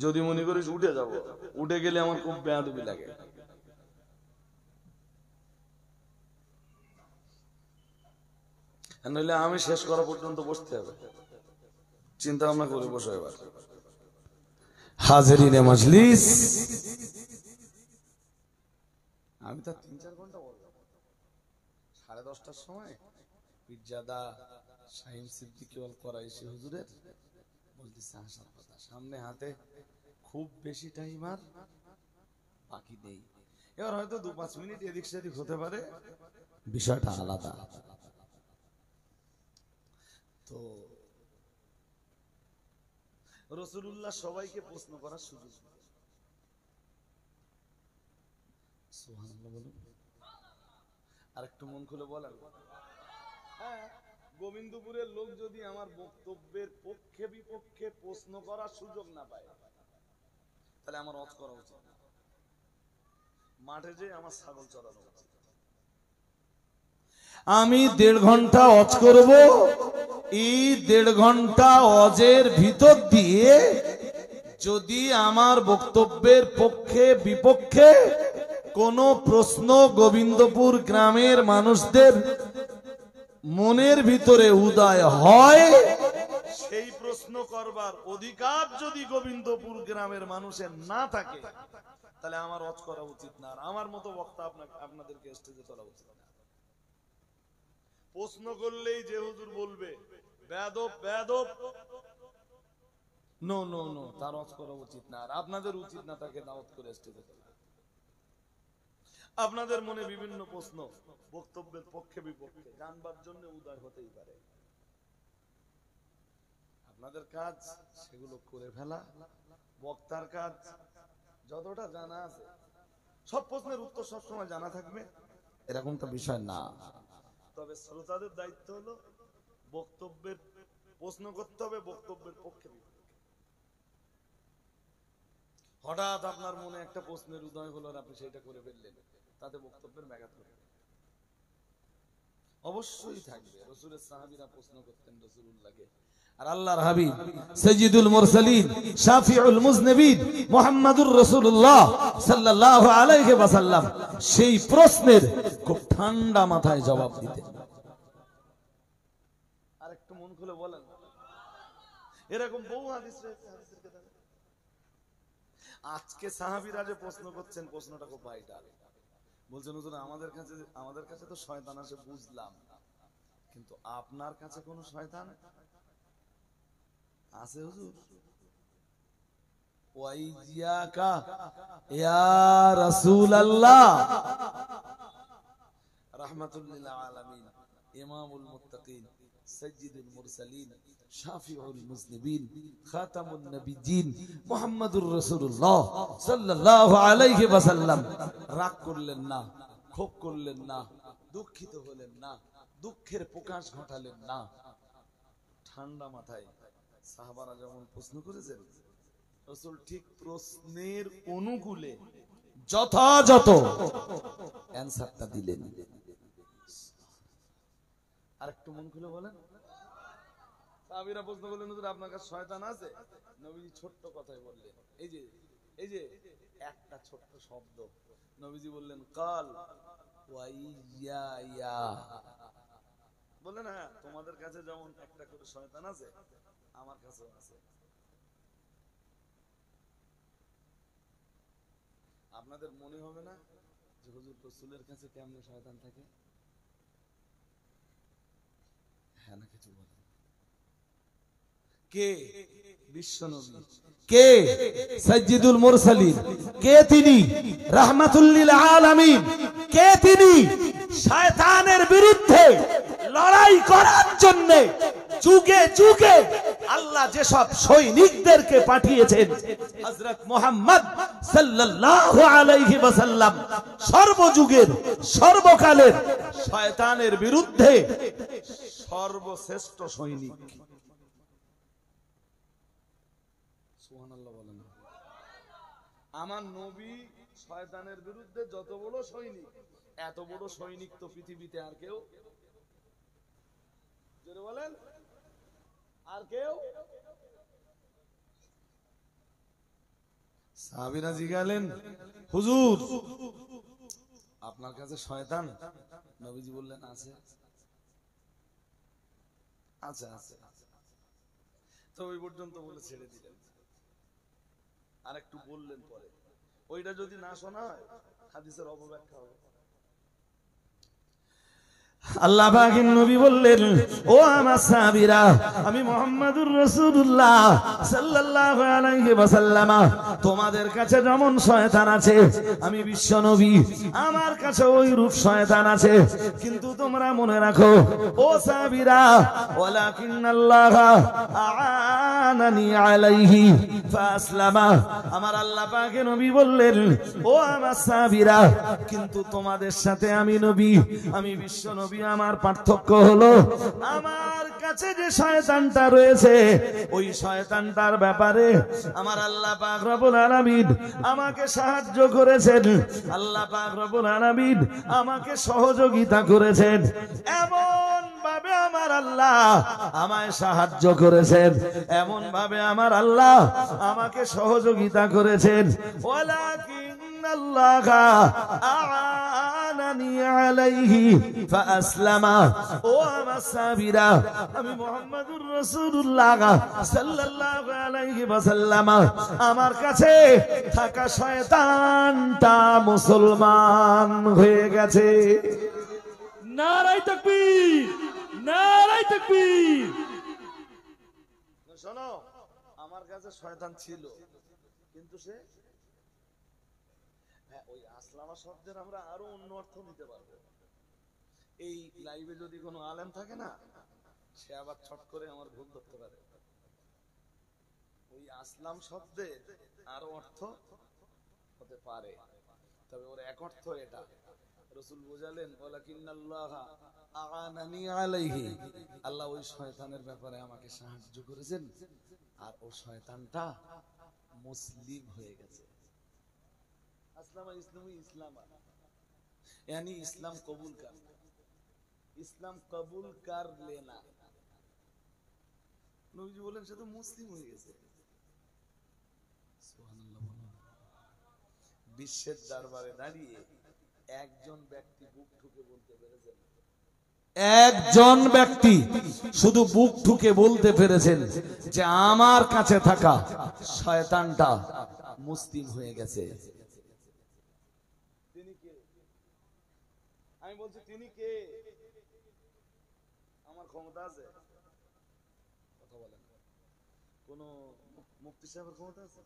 যদি মনে করিস উঠে যাব, উঠে গেলে আমার খুব বেয়াদবি লাগে। নইলে আমি শেষ করা পর্যন্ত বসতে হবে। চিন্তা ভাবনা করে বসো এবার। হাজিরিনে মজলিস, আমি তো 3-4 ঘন্টা বলবো। 10:30টার সময় পীরজাদা শাহিন সিদ্দিকী ওয়াল কোরাইশি হুজুরের বলতেছে আসার কথা, সামনে হাতে খুব বেশি টাইম আর বাকি নেই। এবার হয়তো 2-5 মিনিট এদিক সেদিক হতে পারে, বিষয়টা আলাদা। তো রাসূলুল্লাহ সবাইকে প্রশ্ন করার সুযোগ, সুবহানাল্লাহ বলুন। আর একটু মন খুলে বলেন, হ্যাঁ, গোবিন্দপুরের লোক যদি আমার বক্তব্যের পক্ষে বিপক্ষে প্রশ্ন করার সুযোগ না পায়, তাহলে আমার ওয়াজ করা উচিত না। মাঠে যে আমার ছাগল চড়ানো উচিত। আমি 1.5 ঘন্টা ওয়াজ করব, এই 1.5 ঘন্টা ওয়াজের ভিতর দিয়ে যদি আমার বক্তব্যের পক্ষে বিপক্ষে কোন প্রশ্ন গোবিন্দপুর গ্রামের মানুষদের মনের ভিতরে উদয় হয়, সেই প্রশ্ন করবার অধিকার যদি গোবিন্দপুর গ্রামের মানুষের না থাকে, তাহলে আমার ওয়াজ করা উচিত না। আর আমার মতো বক্তা আপনাদেরকে স্টেজে তোলা উচিত না। প্রশ্ন করলেই যে হুজুর বলবে বেয়াদব বেয়াদব, নো নো নো, তার ওয়াজ করা উচিত না। আর আপনাদের উচিত না তাকে দাওয়াত করে স্টেজে তোলা। আপনাদের মনে বিভিন্ন প্রশ্ন বক্তব্যের পক্ষে বিপক্ষে জানবার জন্য উদয় হতেই পারে, আপনাদের কাজ সেগুলো করে ফেলা। বক্তার কাজ যতটা জানা আছে, সব প্রশ্নের উত্তর সবসময় জানা থাকবে এরকমটা বিষয় না। তবে শ্রোতাদের দায়িত্ব হলো বক্তব্যের প্রশ্ন করতে হবে বক্তব্যের পক্ষে বিপক্ষে। হঠাৎ আপনার মনে একটা প্রশ্নের উদয় হলো আর আপনি সেটা করে ফেললেন, তাতে বক্তব্যের ব্যাঘাত ঘটবে। অবশ্যই থাকবে রাসূলের সাহাবীরা প্রশ্ন করতেন রাসূলুল্লাহকে, আর আল্লাহর হাবিব সাইয়্যিদুল মুরসালিন শাফিউল মুজনিবিন মুহাম্মাদুর রাসূলুল্লাহ সাল্লাল্লাহু আলাইহি ওয়াসাল্লাম সেই প্রশ্নের খুব ঠান্ডা মাথায় জবাব দিতেন। আর একটু মন খুলে বলেন, এরকম বহু হাদিস রয়েছে। আজকে সাহাবীরা যে প্রশ্ন করছেন, প্রশ্নটা খুব ভাইটাল। বলছেন হুজুর আমাদের কাছে তো শয়তান আসে বুঝলাম, কিন্তু আপনার কাছে কোন শয়তান আছে হুজুর? ওয়াইয়াকা ইয়া রাসূলুল্লাহ রাহমাতুল লিল আলামিন ইমামুল মুত্তাকিন সাইয়্যিদুল মুরসালিন শাফিউল মুজনিবিন খাতামুন নবিয়্যিন মুহাম্মাদুর রাসূলুল্লাহ সাল্লাল্লাহু আলাইহি ওয়াসাল্লাম রাগ করলেন না, ক্ষোভ করলেন না, দুঃখিত হলেন না, দুঃখের প্রকাশ ঘটালেন না। ঠান্ডা মাথায় সাহাবারা যখন প্রশ্ন করেছেন, রাসূল ঠিক প্রশ্নের অনুকূলে যথাযথ অ্যানসারটা দিলেন। আরেকটু মন খুলে বলেন, সাহাবীরা প্রশ্ন করলেন হুজুর আপনার কাছে শয়তান আছে? নবীজি ছোট্ট কথাই বললেন, এই যে একটা ছোট্ট শব্দ, নবীজি বললেন কাল ওয়াইয়া ইয়া। বললেন হ্যাঁ, তোমাদের কাছে যেমন একটা করে শয়তান আছে, আমার কাছেও আছে। আপনাদের মনে হবে না যে হুজুর রাসূলের কাছে কেমনে শয়তান থাকে? হ্যাঁ না কিছু বলেন। কে বিশ্বনবী? কে সাইয়্যিদুল মুরসালিন? কে তিনি রাহমাতুল লিল আলামিন? কে তিনি শয়তানের বিরুদ্ধে লড়াই করার জন্য যুগে যুগে আল্লাহ যেসব সৈনিকদেরকে পাঠিয়েছেন, হযরত মুহাম্মদ সাল্লাল্লাহু আলাইহি ওয়াসাল্লাম সর্বযুগের সর্বকালের শয়তানের বিরুদ্ধে সর্বশ্রেষ্ঠ সৈনিক। সুবহানাল্লাহ বলেন। আমার নবী শয়তানের বিরুদ্ধে যত বড় সৈনিক, এত বড় সৈনিক তো পৃথিবীতে আর কেউ, জোরে বলেন, আর কেউ? সাহাবীরা জিজ্ঞাসা, হুজুর আপনার কাছে শয়তান? নবীজি বললেন আছে আছে আছে। তো ওই পর্যন্ত বলে ছেড়ে দিলেন, আর একটু বললেন পরে, ওইটা যদি না শোনা হয় হাদিসের অপব্যাখ্যা হবে। আল্লাহ পাকের নবী বললেন, ও আমার সাহাবীরা, আমি মুহাম্মাদুর রাসূলুল্লাহ সাল্লাল্লাহু আলাইহি ওয়াসাল্লাম, তোমাদের কাছে যেমন শয়তান আছে, আমি বিশ্ব নবী, আমার কাছে ওই রূপ শয়তান আছে। কিন্তু তোমরা মনে রাখো ও সাহাবীরা, ওয়ালাকিন্নাল্লাহ আ'আনানি আলাইহি ফাসলামা, আমার আল্লাহ পাকের নবী বললেন, ও আমার সাহাবীরা, কিন্তু তোমাদের সাথে আমি নবী, আমি বিশ্ব নবী, আমার পার্থক্য হলো আমার কাছে যে শয়তানটা রয়েছে, ওই শয়তানটার ব্যাপারে আমার আল্লাহ পাক রব্বুল আলামিন আমাকে সাহায্য করেছেন, আল্লাহ পাক রব্বুল আলামিন আমাকে সহযোগিতা করেছেন। এমন ভাবে আমার আল্লাহ আমায় সাহায্য করেছেন, এমন ভাবে আমার আল্লাহ আমাকে সহযোগিতা করেছেন। ওয়ালাকিন্নাল্লাহ আ'আনানি আলাইহি ফাসলামা, ও আমার সাহাবীরা, আমি মুহাম্মাদুর রাসূলুল্লাহ সাল্লাল্লাহু আলাইহি ওয়াসাল্লাম, আমার কাছে থাকা শয়তানটা মুসলমান হয়ে গেছে। নারায়ে তাকবীর, নারায়ে তাকবীর। শোনো, আমার কাছে শয়তান ছিল, কিন্তু সে, হ্যাঁ, ওই আসলামা শব্দের আমরা আরো অন্য অর্থ নিতে পারবো। এই লাইভে যদি কোনো আলেম থাকে না, সে আবার ছট করে আমার ভুল ধরতে পারে। ওই আসলাম শব্দের আরো অর্থ হতে পারে, তবে ওর এক অর্থ এটা। রাসূল বোঝালেন, ওয়ালাকিন্নাল্লাহ আ'আনানি আলাইহি, আল্লাহ ওই শয়তানের ব্যাপারে আমাকে সাহায্য করেছেন, আর ও শয়তানটা মুসলিম হয়ে গেছে। আসলামা ইসলামী ইসলাম, यानी ইসলাম কবুল কর, ইসলাম কবুল কর লেনা। নবীজি বলেন সে তো মুসলিম হয়ে গেছে। সুবহানাল্লাহ। বিশ্বের দরবারে দাঁড়িয়ে একজন ব্যক্তি বুক ঠুকে বলতে পেরেছেন, একজন ব্যক্তি শুধু বুক ঠুকে বলতে পেরেছেন যে আমার কাছে থাকা শয়তানটা মুসলিম হয়ে গেছে। তিনি কে? আমি বলছি তিনি কে? আমার ক্ষমতা আছে? কথা বলেন। কোন মুফতি সাহেবের ক্ষমতা আছে?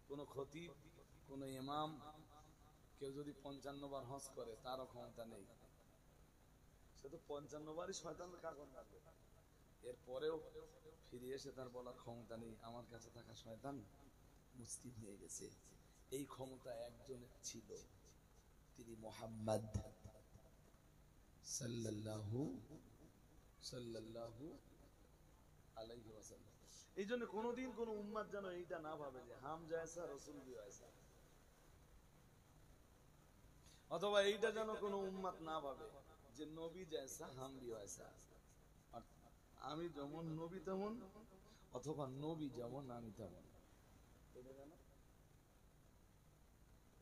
কোন খতিব, কোন ইমাম, কেউ যদি 55 বার হজ করে তারও ক্ষমতা নেই। সে তো 55 বারই শয়তানের কাগজ রাখবে, এরপরেও ফিরে এসে তার বলার ক্ষমতা নেই আমার কাছে থাকা শয়তান মুসলিম হয়ে গেছে। এই ক্ষমতা একজনের ছিল, তিনি মুহাম্মদ সাল্লাল্লাহু আলাইহি ওয়াসাল্লাম। এই জন্য কোনোদিন কোন উম্মত যেন এইটা না ভাবে যে হাম জায়সা রাসূল ভি ওয়াইসা, অথবা এইটা যেন কোন উম্মত না ভাবে যে নবী জয়সা হাম ভি ওয়াইসা, আমি যেমন নবী তেমন, অথবা নবী যেমন আমি তেমন।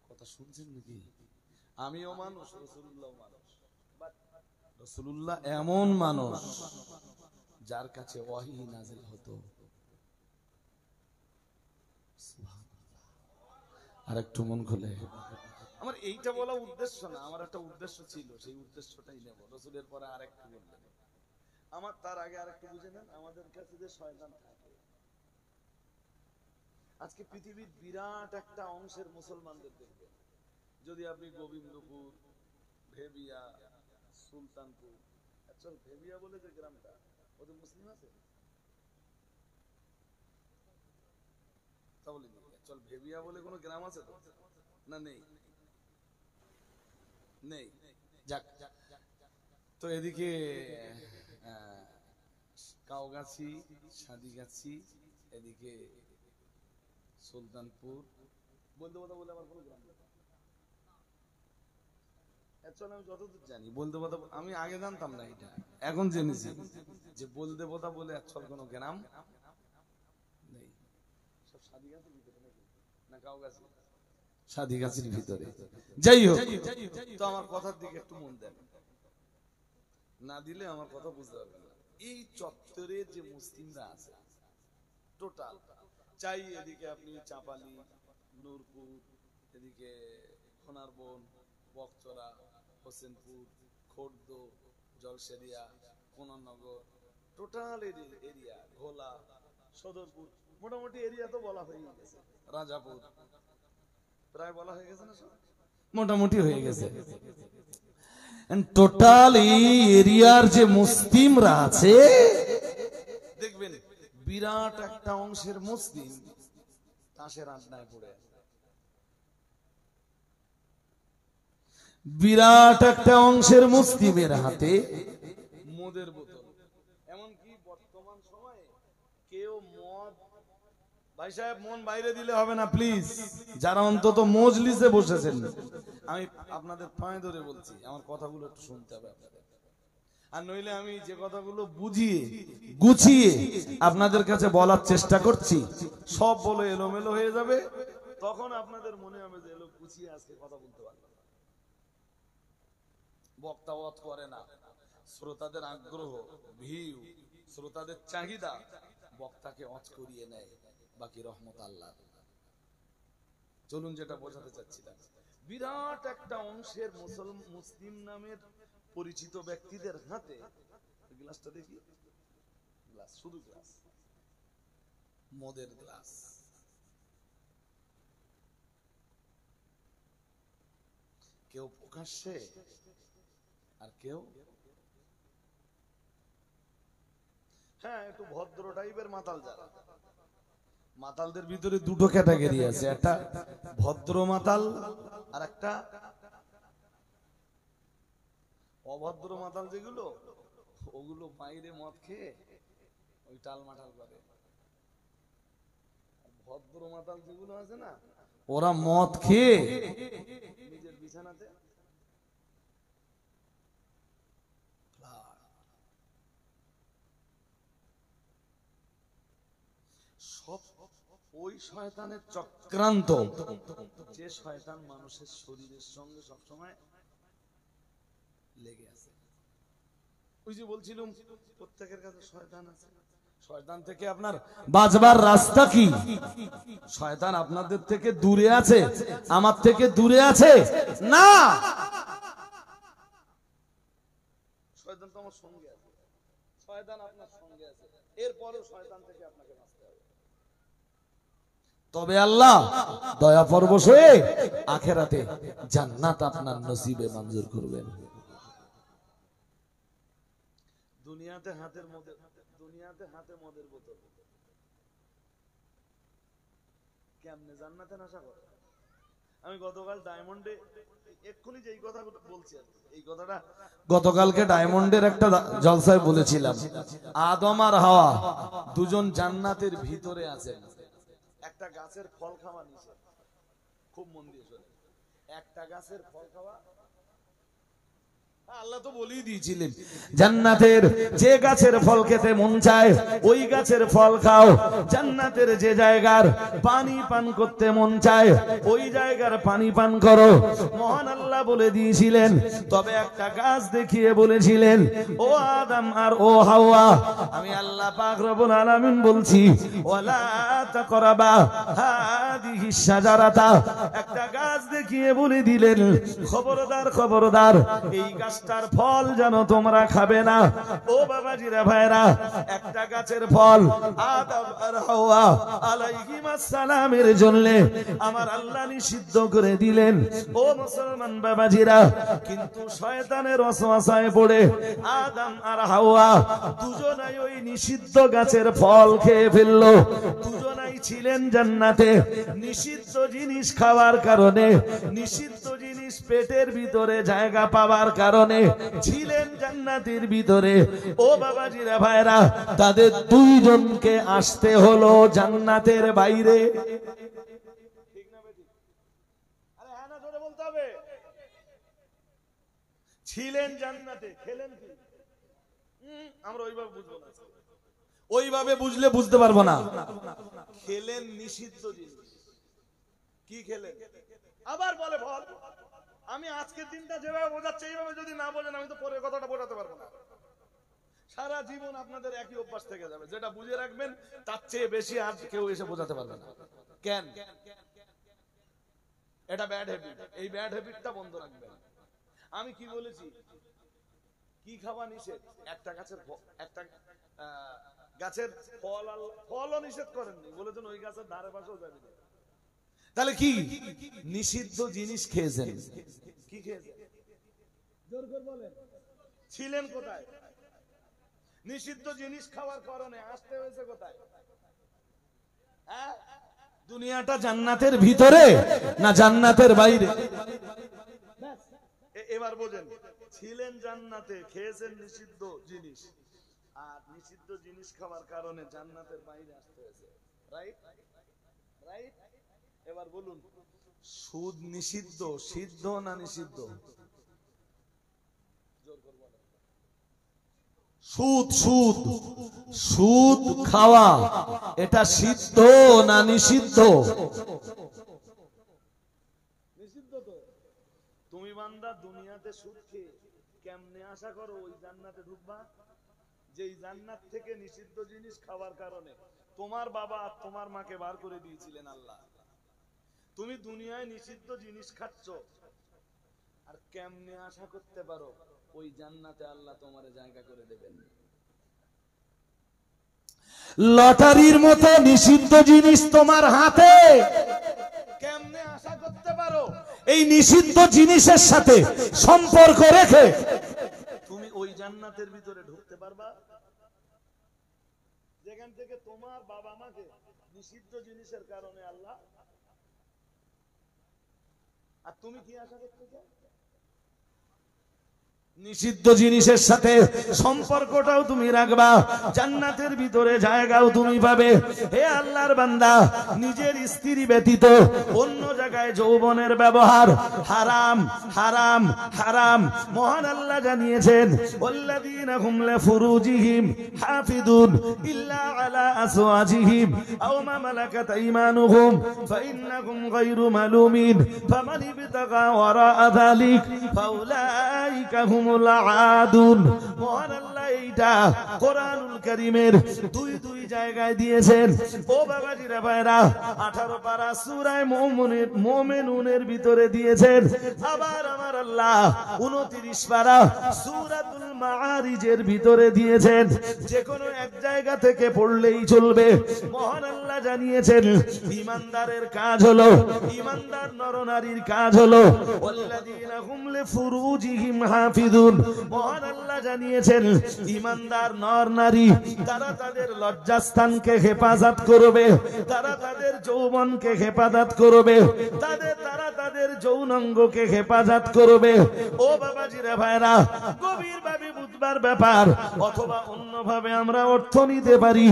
কথা শুনছেন নাকি? আমিও মানুষ, রাসূলুল্লাহ মানুষ, রাসূলুল্লাহ এমন মানুষ যার কাছে ওহী নাযিল হতো। আর একটু মন খুলে, আমার এইটা বলা উদ্দেশ্য না, আমার একটা উদ্দেশ্য ছিল, সেই উদ্দেশ্যটাই নেব। রাসূলের পরে আরেকটু বললেন, আমার তার আগে আরেকটু বুঝে নেন, আমাদের কাছে যে শয়তান থাকে, আজকে পৃথিবীর বিরাট একটা অংশের মুসলমানদের দেখবেন, যদি আপনি গোবিন্দপুর, ভেবিয়া, সুলতানপুর, চল ভেবিয়া বলে যে গ্রামটা, ওদের মুসলিম আছে? তা বলি চল ভেবিয়া বলে কোনো গ্রাম আছে তো? না, নেই, নেই। যাক, তো এদিকে কাউগাছি, সাদিগাছি, এদিকে সুলতানপুর, বলতে কথা বলে আমার কোনো গ্রাম নেই। আমি যতদূর জানি বলতে কথা, আমি আগে জানতাম না এটা, এখন জেনেছি যে বলতে কথা বলে অ্যাকচুয়াল কোনো গ্রাম নেই। সব সাদিগাছির ভিতরে নাকি না কাউগাছি? সাদিগাছির ভিতরে। যাই হোক, তো আমার কথার দিকে একটু মন দেন, না দিলে আমার কথা বুঝতে পারবেন না। এই চত্বরে যে মুসলিমরা আছে টোটাল, চাই এদিকে আপনি চাপালি, নূরপুর, এদিকে খোনারবন, বকচরা, হোসেনপুর, খোর্দ, জলসেরিয়া, কোননগর, টোটাল এরিয়া, ঘোলা, সদরপুর, মোটামুটি এরিয়া তো বলা হয়ে গেছে, রাজাপুর প্রায় বলা হয়ে গেছে না, সব মোটামুটি হয়ে গেছে। টোটাল এই এরিয়ার যে মুসলিমরা আছে দেখবেন বিরাট একটা অংশের মুসলিম তাসের আড্ডায় পড়ে, বিরাট একটা অংশের মুসলিমের হাতে মদের বোতল। এমনকি বর্তমান সময়ে কেউ মদ, ভাই সাহেব মন বাইরে দিলে হবে না প্লিজ, যারা অন্তত মজলিসে বসেছেন, আমি আপনাদের পায়ে ধরে বলছি আমার কথাগুলো একটু শুনতে হবে আপনাদের, আর নইলে আমি যে কথাগুলো বুঝিয়ে গুছিয়ে আপনাদের কাছে বলার চেষ্টা করছি সব বলে এলোমেলো হয়ে যাবে, তখন আপনাদের মনে হবে যে এলো গুছিয়ে আজকে কথা বলতে পারলাম। বক্তা ওয়াজ করে না, শ্রোতাদের আগ্রহ, ভিউ, শ্রোতাদের চাহিদা বক্তাকে ওয়াজ করিয়ে নেয়, বাকি রহমত আল্লাহ। চলুন যেটা বোঝাতে চাচ্ছিলাম, বিরাট একটা অংশের মুসলিম নামের পরিচিত ব্যক্তিদের হাতে, গ্লাসটা দেখি, গ্লাস, শুধু গ্লাস, মদের গ্লাস। কেউ প্রকাশ্যে আর কেউ হ্যাঁ একটু ভদ্র টাইপের মাতাল। যারা মাতালদের ভিতরে দুটো ক্যাটাগরি আছে, একটা ভদ্র মাতাল আর একটা অভদ্র মাতাল। যেগুলো ওগুলো বাইরে মদ খেয়ে ওই টাল মাটাল করে, ভদ্র মাতাল যেগুলো আছে না ওরা মদ খেয়ে নিজের বিছানাতে সব ওই শয়তানের চক্রান্ত, যে শয়তান মানুষের শরীরের সঙ্গে সবসময় লেগে আছে। ওই যে বলছিলাম প্রত্যেকের কাছে শয়তান আছে, শয়তান থেকে আপনার বাঁচবার রাস্তা কি? শয়তান আপনাদের থেকে দূরে আছে, আমার থেকে দূরে আছে না, শয়তান তো আমার সঙ্গে আছে, শয়তান আপনার সঙ্গে আছে, এরপরেও শয়তান থেকে আপনাকে বাঁচতে হবে। তবে আল্লাহ দয়া পরবশ হয়ে আখেরাতে জান্নাত আপনার নসিবে মঞ্জুর করবেন। দুনিয়াতে হাতে মদের বোতল, কেমনে জান্নাতে নেশা করে? আমি গতকাল ডায়মন্ডে এক্ষুনি যেই কথা বলছি, এই কথাটা গতকালকে ডায়মন্ডের একটা জলসায় বলেছিলাম। আদম আর হাওয়া দুজন জান্নাতের ভিতরে আছেন, একটা গাছের ফল খাওয়া নিষেধ, খুব মন দিয়ে শোনেন, একটা গাছের ফল খাওয়া আল্লাহ তো বলেই দিয়েছিলেন জান্নাতের যে গাছের ফল খেতে মন চায় ওই গাছের ফল খাও, জান্নাতের যে জায়গার পানি পান করতে মন চায় ওই জায়গার পানি পান করো। মহান আল্লাহ বলে দিয়েছিলেন, তবে একটা গাছ দেখিয়ে বলেছিলেন, ও আদম আর ও হাওয়া, আমি আল্লাহ পাক রব্বুল আলামিন বলছি, ওয়ালা তাকরাবা হাদিহি শাজারাতা, একটা গাছ দেখিয়ে বলে দিলেন, খবরদার খবরদার এই গাছ তার ফল যেন তোমরা খাবে না। ও বাবাজিরা ভাইরা, একটা গাছের ফল আদম আর হাওয়া আলাইহিস সালামের জন্য আমার আল্লাহ নিষিদ্ধ করে দিলেন। ও মুসলমান বাবাজিরা, কিন্তু শয়তানের ওয়াসওয়াসায় পড়ে আদম আর হাওয়া দুজনাই ওই নিষিদ্ধ গাছের ফল খেয়ে ফেললো। দুজনাই ছিলেন জান্নাতে, নিষিদ্ধ জিনিস খাওয়ার কারণে, নিষিদ্ধ জিনিস পেটের ভিতরে জায়গা পাওয়ার কারণে ছিলেন জান্নাতের ভিতরে। ও বাবাজিরা ভাইরা, তাদের দুইজনকে আসতে হলো জান্নাতের বাইরে। ঠিক না বেটি? আরে হ্যাঁ না জোরে বলতে হবে। ছিলেন জান্নাতে, খেলেন কি? আমরা ওইভাবে বুঝবো না, ওইভাবে বুঝলে বুঝতে পারবো না। খেলেন নিষিদ্ধ জিনিস। কি খেলেন? আবার বলে ফল। আমি আজকের দিনটা যেভাবে বোঝাচ্ছি এইভাবে যদি না বোঝেন আমি তো পরের কথাটা বোঝাতে পারবো না। সারা জীবন আপনাদের একই অভ্যাস থেকে যাবে, যেটা বুঝে রাখবেন তার চেয়ে বেশি আর কেউ এসে বোঝাতে পারবে না। কেন? এটা ব্যাড হ্যাবিট, এই ব্যাড হ্যাবিটটা বন্ধ রাখবেন। আমি কি বলেছি? কি খাওয়া নিষেধ? একটা গাছের ফলও নিষেধ করেননি, বলেছেন ওই গাছের ধারে পাশেও যাবে না। তাহলে কি নিষিদ্ধ জিনিস খেয়েছেন? কি খেয়েছেন? জোর করে বলেন, ছিলেন কোথায়? নিষিদ্ধ জিনিস খাওয়ার কারণে আসতে হয়েছে কোথায়? হ্যাঁ, দুনিয়াটা জান্নাতের ভিতরে না জান্নাতের বাইরে? এবার বোঝেন, ছিলেন জান্নাতে, খেয়েছেন নিষিদ্ধ জিনিস, আর নিষিদ্ধ জিনিস খাওয়ার কারণে জান্নাতের বাইরে আসতে হয়েছে। Right right. এবার বলুন, সুদ নিষিদ্ধ, সিদ্ধ না নিষিদ্ধ? সুদ সুদ সুদ খাওয়া এটা সিদ্ধ না নিষিদ্ধ? নিষিদ্ধ তো। তুমি বান্দা দুনিয়াতে সুদ খেয়ে কেমনে আশা করো ওই জান্নাতে ঢুকবা, যেই জান্নাত থেকে নিষিদ্ধ জিনিস খাওয়ার কারণে তোমার বাবা আর তোমার মাকে বার করে দিয়েছিলেন আল্লাহ। তুমি দুনিয়ায় নিষিদ্ধ জিনিস খাচ্ছ, আর কেমনে আশা করতে পারো ওই জান্নাতে আল্লাহ তোমার জায়গা করে দেবেন? লটারির মতো নিষিদ্ধ জিনিস তোমার হাতে, কেমনে আশা করতে পারো এই নিষিদ্ধ জিনিসের সাথে সম্পর্ক রেখে তুমি ওই জান্নাতের ভিতরে ঢুকতে পারবা, যেখান থেকে তোমার বাবা মাকে নিষিদ্ধ জিনিসের কারণে আল্লাহ, আর তুমি কি আশা করতে চাও? নিষিদ্ধ জিনিসের সাথে সম্পর্কটাও তুমি রাখবা, জান্নাতের ভিতরে জায়গাও তুমি পাবে। হে আল্লাহর বান্দা, নিজের স্ত্রী ব্যতীত অন্য জায়গায় যৌবনের ব্যবহার হারাম হারাম হারাম। মহান আল্লাহ জানিয়েছেন, ওয়াল্লাযীনা হুম লিফুরুজিহিম হাফিযুন ইল্লা আলা আসওয়াজিহিম আও মা মালাকাত আইমানুহুম ফাইন্নাহুম গায়রু মালুমিন ফামান ইবতাগা ওয়ারাআ যালিক ফাউলাইকা হুম মহান আল্লাহ এইটা কোরআনুল কারীমের দুই জায়গায় দিয়েছেন। ও বাবাজিরা ভাইরা, 18 পারা সূরা মুমিনুনের ভিতরে দিয়েছেন। আবার আমার আল্লাহ 29 পারা সূরাতুল মাআরিজের ভিতরে দিয়েছেন। যে কোনো এক জায়গা থেকে পড়লেই চলবে। মহান আল্লাহ জানিয়েছেন, ঈমানদারের কাজ হলো, ঈমানদার নরনারীর কাজ হলো ওয়াল্লাযীনা হুম লিফুরুজিহিম হাফিযুন। মহান আল্লাহ জানিয়েছেন, ঈমানদার নর নারী তারা তাদের লজ্জাস্থানকে হেফাজত করবে, তারা তাদের যৌবনকে হেফাজত করবে, তারা তাদের যৌনাঙ্গকে হেফাজত করবে। ও বাবাজিরা ভাইরা, গভীরভাবে বুঝবার ব্যাপার, অথবা অন্যভাবে আমরা অর্থ নিতে পারি,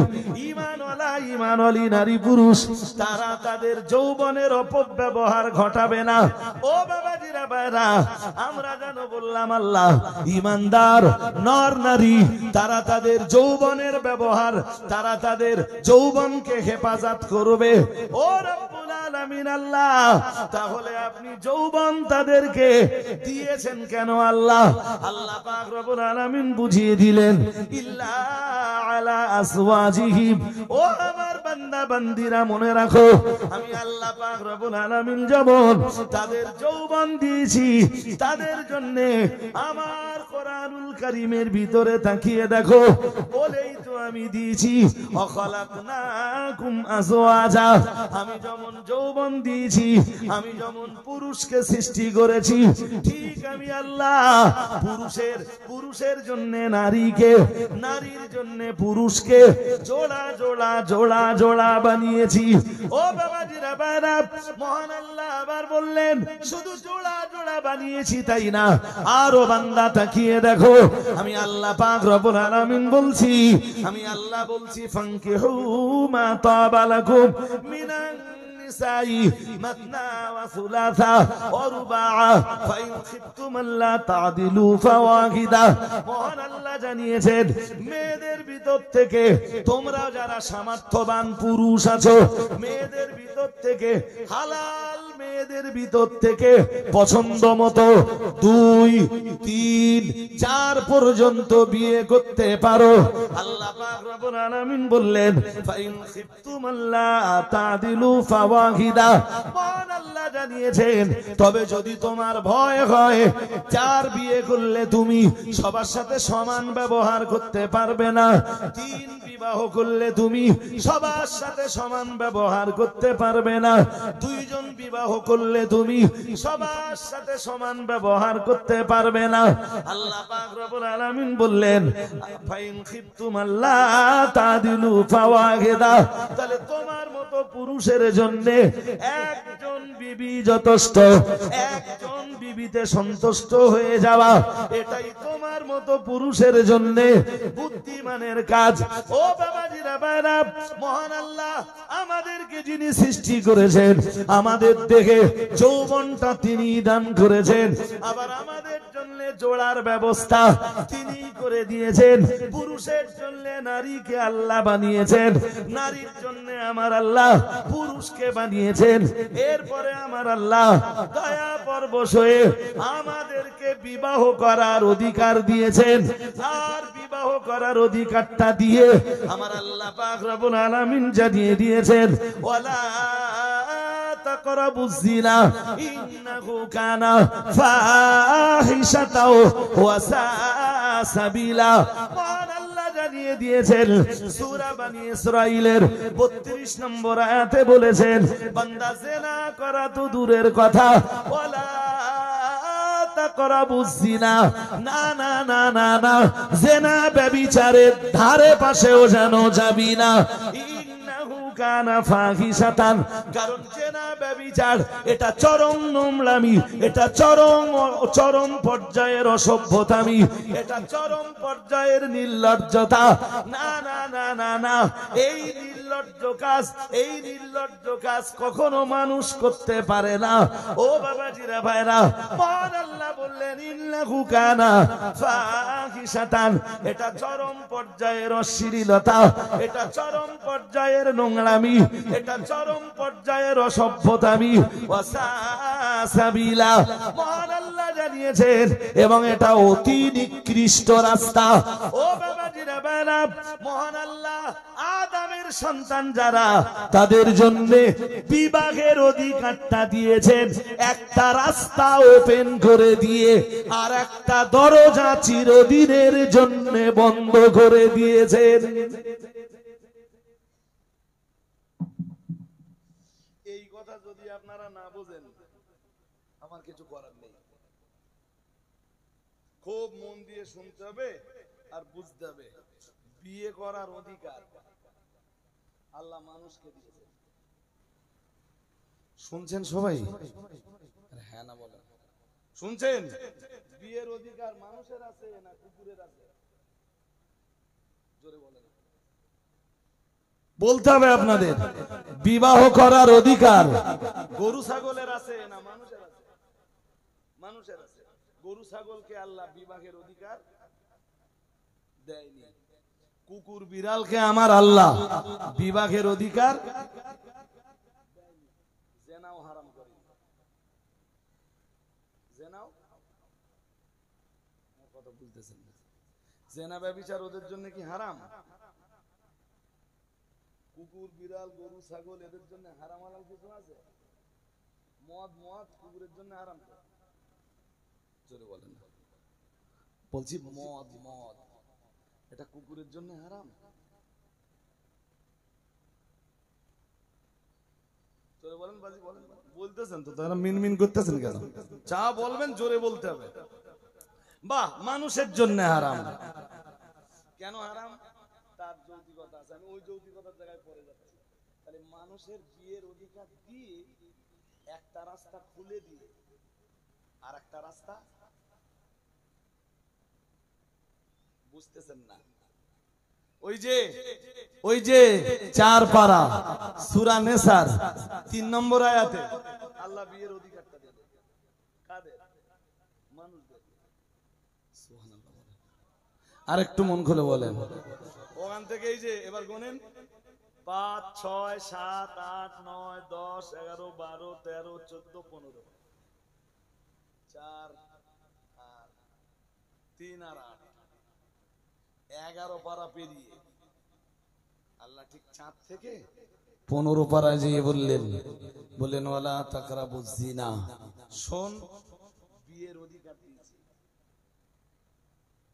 ঈমানওয়ালী নারী পুরুষ তারা তাদের যৌবনের অপব্যবহার ঘটাবে না। ও বাবাজিরা ভাইরা, আমরা জানো বললাম আল্লাহ ঈমানদার নর নারী তারা তাদের যৌবনের ব্যবহার, তারা তাদের যৌবনকে হেফাজত করবে। ও রব্বুল আলামিন আল্লাহ, তাহলে আপনি যৌবন তাদেরকে দিয়েছেন কেন আল্লাহ? আল্লাহ পাক রব্বুল আলামিন বুঝিয়ে দিলেন, ইল্লা আলা আসওয়াজিহিম। ও আমার বান্দা বান্দিরা মনে রাখো, আমি আল্লাহ পাক রব্বুল আলামিন যেমন তাদের যৌবন দিয়েছি, তাদের জন্য আমার কোরআনুল কারীমের ভিতরে তাকিয়ে দেখো, বলেই তো আমি দিয়েছি অখলাকনাকুম আজওয়াজা। আমি যেমন যৌবন দিয়েছি, আমি যেমন পুরুষকে সৃষ্টি করেছি, ঠিক আমি আল্লাহ পুরুষের জন্য নারীকে, নারীর জন্য পুরুষকে জোড়া জোড়া জোড়া জোড়া বানিয়েছি। ও বাবাজিরা ভাইরা, মহান আল্লাহ আবার বললেন, শুধু জোড়া জোড়া বানিয়েছি তাই না, আরো বান্দা তাকিয়ে দেখো, আমি আল্লাহ পাক রব্বুল আলামিন বলছি, আমি আল্লাহ বলছি, ফানকিহু মা তাবা লাকুম মিনান নিসাই মাসনা ওয়া সুলাসা ওয়া রুবা' ফাইন খিফতুম আল্লা তা'দিলু ফাওয়াহিদা। মহান আল্লাহ জানিয়েছেন, মেয়েদের ভিতর থেকে তোমরা যারা সামর্থ্যবান পুরুষ আছো, মেয়েদের ভিতর থেকে হালাল মেয়েদের ভিতর থেকে পছন্দ মতো 2, 3, 4 পর্যন্ত বিয়ে করতে পারো। আল্লাহ পাক রব্বুল আলামিন বললেন ফাইন খিফতুম আল্লা তাদিলু ফাওয়াহিদা। মহান আল্লাহ জানিয়েছেন তবে যদি তোমার ভয় হয় 4 বিয়ে করলে তুমি সবার সাথে সমান ব্যবহার করতে পারবে না, 3 বিবাহ করলে তুমি সবার সাথে সমান ব্যবহার করতে পারবে না, 2 জন বিবাহ করলে তুমি সবার সাথে সমান ব্যবহার করতে পারবে না। আল্লাহ পাক রব্বুল আলামিন বললেন ফাইন খিফতুম আল্লা তাদিলু ফাওয়াহিদা, তাহলে তোমার মতো পুরুষের জন্য একজন বিবি যথেষ্ট, একজন বিবিতে সন্তুষ্ট হয়ে যাওয়া এটাই তোমার মতো পুরুষের জন্য বুদ্ধিমানের কাজ। ও বাবাজিরা ভাইরা, মহান আল্লাহ আমাদেরকে যিনি সৃষ্টি করেছেন, আমাদের দেখে যৌবনটা তিনি দান করেছেন, আবার আমাদের জন্য জোড়ার ব্যবস্থা তিনি করে দিয়েছেন। পুরুষের জন্য নারীকে আল্লাহ বানিয়েছেন, নারীর জন্য আমার আল্লাহ পুরুষকে বানিয়েছেন। এরপরে আমার আল্লাহ দয়া পরবশ হয়ে আমাদেরকে বিবাহ করার অধিকার দিয়েছেন। আর বিবাহ করার অধিকারটা দিয়ে আমার আল্লাহ পাক রব্বুল আলামিন জানিয়ে দিয়েছেন ওয়ালা তাকরাবুজ জিনা ইন্নাহু কানা ফাহিশাতাও ওয়া সাআ সাবিলা। মহান আল্লাহ জানিয়ে দিয়েছেন সূরা বনী ইসরাঈলের 32 নম্বর আয়াতে বলেছেন বান্দা জিনা করা তো দূরের কথা, ওয়ালা তাকরাবুজ জিনা, না না না না না, জিনা ব্যভিচারের ধারে পাশেও যেন যাবি না। কানা ফাহিশাতান, কারণ জিনা ব্যভিচার এটা চরম নোংরামি, এটা চরম পর্যায়ের অসভ্যতামি, এটা চরম পর্যায়ের নির্লজ্জতা। না না না না না, এই নির্লজ্জ কাজ কখনো মানুষ করতে পারে না। ও বাবাজিরা ভাইরা, মহান আল্লাহ বললেন ইন্নাহু কানা ফাহিশাতান, এটা চরম পর্যায়ের অশ্লীলতা, এটা চরম পর্যায়ের নোংরামি, এটা চরম পর্যায়ের অসভ্যতামি, ওয়া সাআ সাবিলা। মহান আল্লাহ জানিয়েছেন এবং এটা অতি নিকৃষ্ট রাস্তা। ও বাবাজিরা ভাইরা, মহান আল্লাহ আদমের সন্তান যারা তাদের জন্য বিবাহের অধিকারটা দিয়েছেন, একটা রাস্তা ওপেন করে দিয়ে আর একটা দরজা চিরদিনের জন্য বন্ধ করে দিয়েছেন। এই কথা যদি আপনারা না বোঝেন আমার কিছু করার নেই। খুব মন দিয়ে শুনতে হবে আর বুঝতে হবে বিয়ে করার অধিকার আল্লাহ মানুষকে দিয়েছেন। শুনছেন সবাই? হ্যাঁ না বলেন, শুনছেন? বিয়ের অধিকার মানুষের আছে না কুকুরের আছে? জোরে বলেন। বলতে হবে আপনাদের বিবাহ করার অধিকার গরু ছাগলের আছে না মানুষের আছে? মানুষের আছে। গরু ছাগলকে আল্লাহ বিবাহের অধিকার দেয়নি। কুকুর বিড়ালকে আমার আল্লাহ বিবাহের অধিকার জেনাও হারাম করে। জেনাও কথা বুঝতেছেন না? জেনা ব্যভিচার ওদের জন্য কি হারাম? কুকুর বিড়াল গরু ছাগল এদের জন্য হারাম হালাল কিছু আছে? মদ কুকুরের জন্য হারাম। জোরে বলেন। বলছি মদ এটা কুকুরের জন্য হারাম? জোরে বলেন বাজি, বলেন। বলতেছেন তো, তারা মিনমিন করতেছেন কেন? যা বলবেন জোরে বলতে হবে। বাহ, মানুষের জন্য হারাম। কেন হারাম? তার যৌতিকতা আছে। আমি ওই যৌতিকতার জায়গায় পড়ে যাচ্ছি। তাহলে মানুষের বিয়ের অধিকার দিয়ে একটা রাস্তা খুলে দিয়ে আর একটা রাস্তা বুঝতেছেন না। ওই যে 4 পারা সূরা নেসার 3 নম্বর আয়াতে আল্লাহ বিয়ের অধিকারটা দেন কাদের? মানুষদের। সুবহানাল্লাহ। আর একটু মন খুলে বলেন। ওখান থেকে এই যে এবার গোনেন 5, 6, 7, 8, 9, 10, 11, 12, 13, 14, 15, 4 আর 3 আর 8, 11 পারা পেরিয়ে আল্লাহ ঠিক চাঁদ থেকে 15 পারায় যেয়ে বললেন ওয়ালা তাকরাবুজ জিনা, শোন বিয়ের অধিকার দিয়েছি,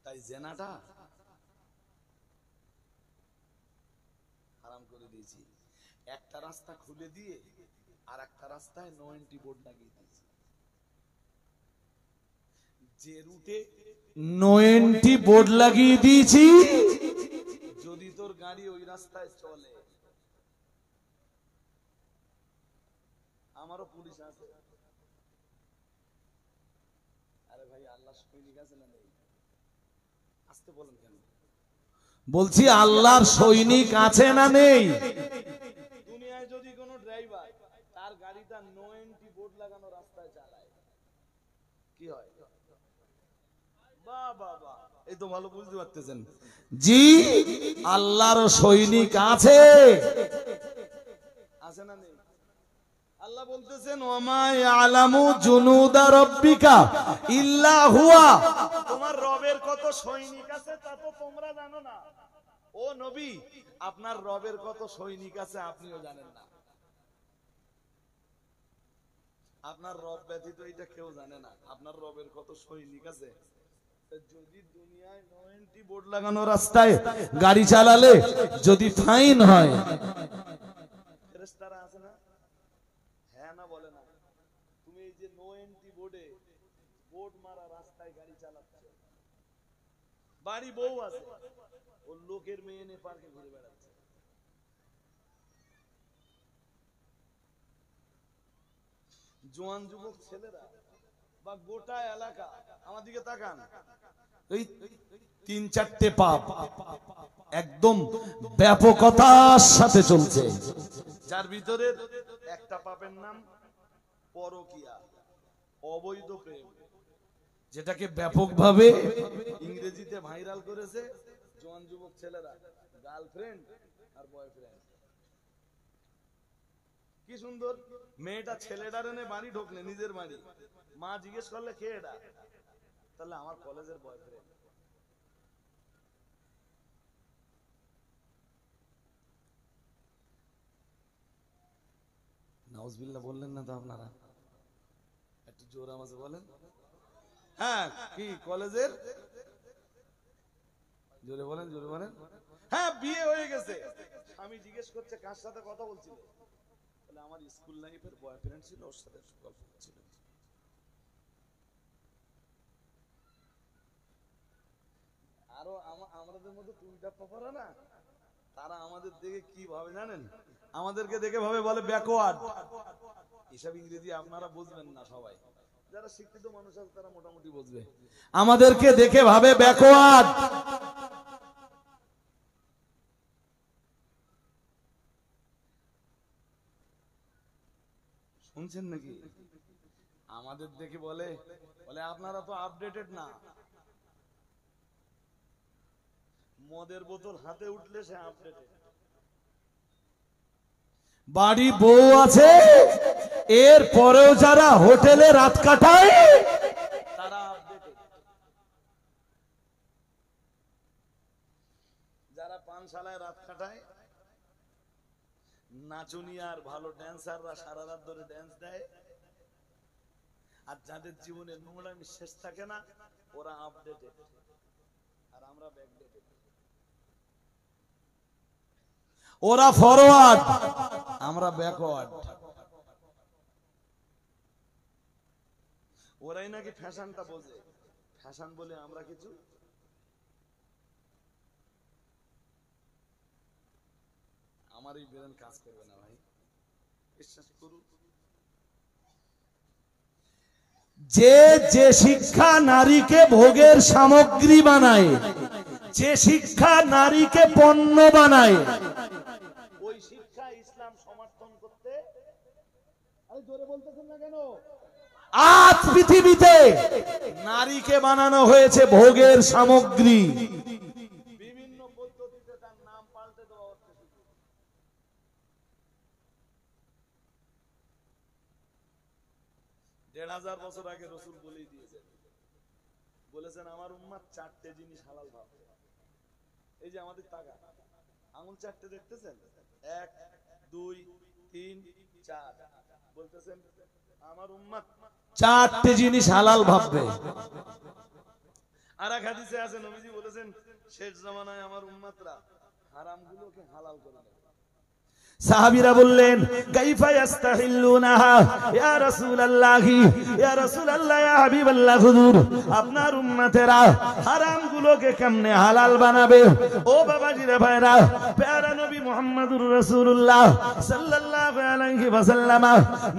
তাই জেনাটা হারাম করে দিয়েছি। একটা রাস্তা খুলে দিয়ে আর একটা রাস্তায় নো এন্ট্রি বোর্ড লাগিয়ে দিয়েছি। যে রুটে নো এন্ট্রি বোর্ড লাগিয়ে দিয়েছি, যদি তোর গাড়ি ওই রাস্তায় চলে, আমারও পুলিশ আছে। আরে ভাই আল্লাহ সৈনিক আছে না নেই? আসতে বলেন কেন? বলছি আল্লাহর সৈনিক আছে না নেই? দুনিয়ায় যদি কোনো ড্রাইভার তার গাড়িটা নো এন্ট্রি বোর্ড লাগানো রাস্তায় চালায়, কি হয়? বাহ বাহ বাহ, এই তো ভালো বুঝতে পারতেছেন। জি, আল্লাহর সৈনিক আছে, আছে না নেই? আল্লাহ বলতেছেন ওমা ইয়ালামু জুনুদা রাব্বিকা ইল্লা হুয়া, তোমার রবের কত সৈনিক আছে তা তো তোমরা জানো না। ও নবী, আপনার রবের কত সৈনিক আছে আপনিও জানেন না। আপনার রব ব্যতীত এটা কেউ জানে না আপনার রবের কত সৈনিক আছে। যদি দুনিয়ায় নো এন্ট্রি বোর্ড লাগানো রাস্তায় গাড়ি চালালে যদি ফাইন হয়, ফেরেশতারা আছে না? হ্যাঁ না বলে না? তুমি এই যে নো এন্ট্রি বোর্ডে বোর্ড মারা রাস্তায় গাড়ি চালাচ্ছ, বাড়ি বউ আছে, ও লোকের মেয়ে নিয়ে পার্কে ঘুরে বেড়াচ্ছে, জোয়ান যুবক ছেলেরা বা গোটা এলাকা আমার দিকে তাকান, এই 3-4টে পাপ একদম ব্যাপকতার সাথে চলছে, যার ভিতরে একটা পাপের নাম পরকিয়া, অবৈধ প্রেম, যেটাকে ব্যাপকভাবে ইংরেজিতে ভাইরাল করেছে জোয়ান যুবক ছেলেরা, গার্লফ্রেন্ড আর বয়ফ্রেন্ড। কি সুন্দর, মেয়েটা ছেলেটার এনে বাড়ি ঢোকলে, নিজের বাড়ি, মা জিজ্ঞেস করলে কে এটা, তাহলে আমার কলেজের বয়ফ্রেন্ড। নাউজুবিল্লাহ বললেন না তো আপনারা? একটু জোর আওয়াজে বলেন। হ্যাঁ, কি কলেজের? জোরে বলেন, জোরে বলেন। হ্যাঁ, বিয়ে হয়ে গেছে, আমি জিজ্ঞেস করছে কার সাথে কথা বলছিল, বলে আমার স্কুল লাইফের বয়ফ্রেন্ড ছিল, ওর সাথে গল্প করছিল। আরো আমাদের মধ্যে তুইটা পাপারা না, তারা আমাদের দেখে কি ভাবে জানেন? আমাদেরকে দেখে ভাবে বলে ব্যাকওয়ার্ড। এসব ইংরেজি আপনারা বুঝবেন না, সবাই যারা শিক্ষিত মানুষ আছে তারা মোটামুটি বুঝবে। আমাদেরকে দেখে ভাবে ব্যাকওয়ার্ড। শুনছেন নাকি? আমাদের দেখে বলে আপনারা তো আপডেটেড না। মদের বোতল হাতে উঠলে সে আপডেটেড। বাড়ি বউ আছে, এর পরেও যারা হোটেলে রাত কাটায় তারা আপডেটেড। যারা পানশালায় রাত কাটায়, নাচুনি আর ভালো ড্যান্সাররা সারা রাত ধরে ড্যান্স দেয়, আর যাদের জীবনে নোংরামি শেষ থাকে না ওরা আপডেটেড, আর আমরা ব্যাকডেটেড। ওরা ফরওয়ার্ড, আমরা ব্যাকওয়ার্ড। ওরাই নাকি ফ্যাশনটা বোঝে, ফ্যাশন বলে আমরা কিছু। আমার এই ব্রেন কাজ করবে না ভাই, বিশ্বাস করুন। যে শিক্ষা নারীকে ভোগের সামগ্রী বানায়, যে শিক্ষা নারীকে পণ্য বানায়, ওই শিক্ষা ইসলাম সমর্থন করতে। আরে জোরে বলতেছেন না কেন? আজ পৃথিবীতে নারীকে বানানো হয়েছে ভোগের সামগ্রী, বিভিন্ন পদ্ধতিতে তার নাম পাল্টে দেওয়া হচ্ছে। 1500 বছর আগে রাসূল বলেই দিয়েছেন, বলেছেন আমার উম্মত 4টে জিনিস হালাল ভাবে। এই যে আমাদের টাকা আঙুল 4টে দেখতেছেন, 1 2 3 4, বলতেছেন আমার উম্মত 4টে জিনিস হালাল ভাববে। আর এক হাদিসে আছে নবীজি বলেছেন শেষ জামানায় আমার উম্মতরা হারামগুলোকে হালাল করে দেবে। সাহাবীরা বললেন কাইফা ইস্তাহিল্লুনাহা ইয়া রাসূলুল্লাহ, ইয়া রাসূলুল্লাহ, ইয়া হাবিবাল্লাহ, হুজুর আপনার উম্মতেরা হারামগুলোকে কেমনে হালাল বানাবে? ও বাবাজিরা ভাইরা, প্যারা নবী মুহাম্মদুর রাসূলুল্লাহ সাল্লাল্লাহু আলাইহি ওয়াসাল্লাম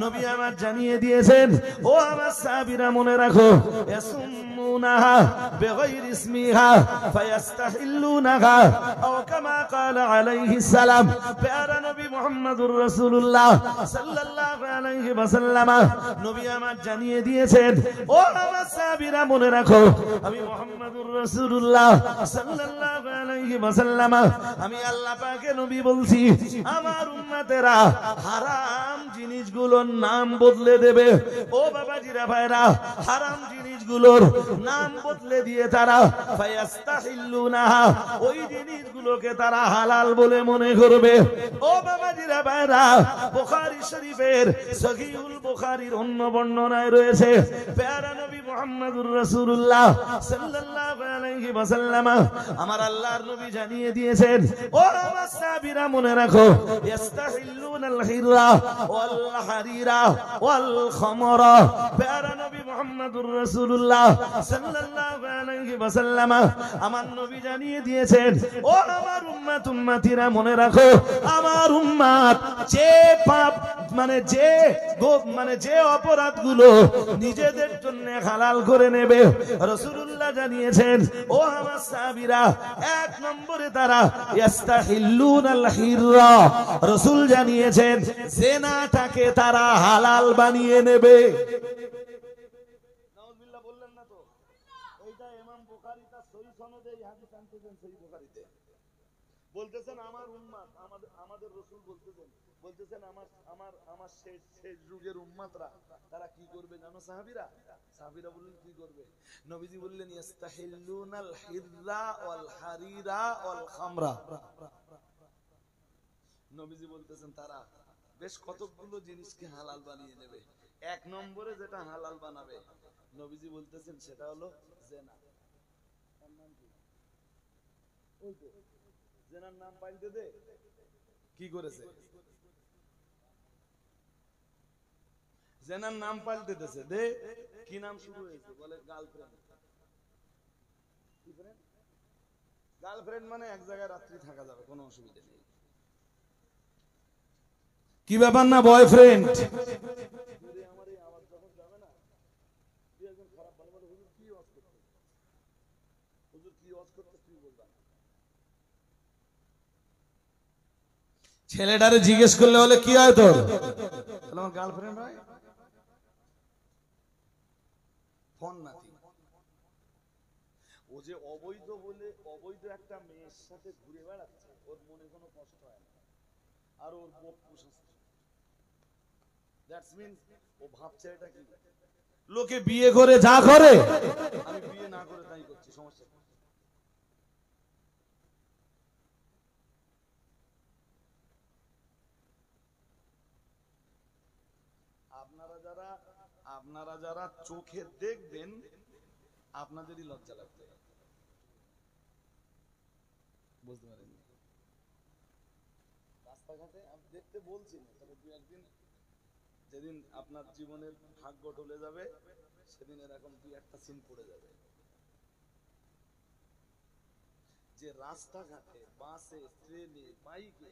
নবী আমার জানিয়ে দিয়েছেন, ও আমার সাহাবীরা মনে রাখো, ইয়াসুমুনাহা বিগাইরি ইসমিহা ফায়াস্তাহিল্লুনাহা আও কামা ক্বালা আলাইহিস সালাম। প্যারা নবী মুহাম্মদুর রাসূলুল্লাহ সাল্লাল্লাহু আলাইহি ওয়াসাল্লাম নবী আমার জানিয়ে দিয়েছেন, ও আমার সাহাবীরা মনে রাখো, আমি মুহাম্মদুর রাসূলুল্লাহ সাল্লাল্লাহু আলাইহি ওয়াসাল্লাম আমি আল্লাহ পাকের নবী বলছি, আমার উম্মতেরা হারাম জিনিসগুলোর নাম বদলে দেবে। ও বাবাজিরা ভাইরা, হারাম জিনিসগুলোর নাম বদলে দিয়ে তারা ফায়াস্তাহিল্লুনাহা ওই জিনিসগুলোকে তারা হালাল বলে মনে করবে। ও বাবাজিরা ভাইরা, বুখারী শরীফের সহিহুল বুখারীর অন্য বর্ণনায় রয়েছে, প্যারা নবী মুহাম্মদুর রাসূলুল্লাহ সাল্লাল্লাহু আলাইহি ওয়াসাল্লাম আমার আল্লাহর নবী জানিয়ে দিয়েছেন, ও আমার সাহাবীরা মনে রাখো, ইস্তাহিল্লুনাল হিররা ওয়াল হারিরা ওয়াল খামরা। প্যারা নবী মুহাম্মদুর রাসূলুল্লাহ সাল্লাল্লাহু আলাইহি ওয়াসাল্লাম আমার নবী জানিয়ে দিয়েছেন, ও আমার উম্মত উম্মতিরা মনে রাখো, আমার উম্মত যে পাপ যে অপরাধগুলো নিজেদের জন্য হালাল করে নেবে, রাসূলুল্লাহ জানিয়েছেন, ও আমার সাহাবীরা, 1 নম্বরে তারা ইস্তাহিল্লুনাল হিররা, রাসূল জানিয়েছেন জিনাটাকে তারা হালাল বানিয়ে নেবে। নাউজুবিল্লাহ বললেন না তো? এইটা ইমাম বুখারী তার সহিহ সনদে এই হাদিস আনতেছেন, সহিহ বুখারীতে বলতেছেন আমার উম্মত, আমাদের রাসূল বলতেছেন আমার শেষ যুগের উম্মতরা তারা কি করবে জানো? সাহাবীরা বললেন কি করবে? নবীজি বললেন ইস্তাহিল্লুনাল হিররা ওয়াল হারিরা ওয়াল খামরা। নবীজি বলতেছেন তারা বেশ কতগুলো জিনিসকে হালাল বানিয়ে নেবে। 1 নম্বরে যেটা হালাল বানাবে নবীজি বলতেছেন সেটা হলো জিনা। তার নাম কি? ওই তো জিনার নাম পাল্টে দে কি করেছে? জেনার নাম পাল্টে দিয়েছে। দে কি নাম শুরু হয়েছে? বলে গার্লফ্রেন্ড। কি ফ্রেন্ড? গার্লফ্রেন্ড মানে এক জায়গায় রাত্রি থাকা যাবে, কোনো অসুবিধা নেই। কি ব্যাপার না বয়ফ্রেন্ড? আমার এই আওয়াজ যখন যাবে না, তুই একজন খারাপ ভালো বলে হুজুর কি ওয়াজ করতে, হুজুর কি ওয়াজ করতে তুই বলবা। ছেলেটারে জিজ্ঞেস করলে হলে কি হয় তোর? তাহলে আমার গার্লফ্রেন্ড হয়। ফোন নাতি ও যে অবৈধ বলে অবৈধ একটা মেয়ের সাথে ঘুরে বেড়াচ্ছে, ওর মনে কোনো কষ্ট হয় না, আর ওর বুক পুষাচ্ছে। দ্যাটস মিন্স ও ভাবছে এটা কি, লোকে বিয়ে করে যা করে আমি বিয়ে না করে তাই করছি, সমস্যা। আপনারা যারা চোখে দেখবেন আপনাদেরই লজ্জা লাগবে, বুঝতে পারেন? রাস্তাঘাটে আমি দেখতে বলছি না, তবে 2-1 দিন যেদিন আপনার জীবনের ভাগ্য টলে যাবে সেদিন এরকম 2-1টা সিন পড়ে যাবে, যে রাস্তাঘাটে বাসে ট্রেনে বাইকে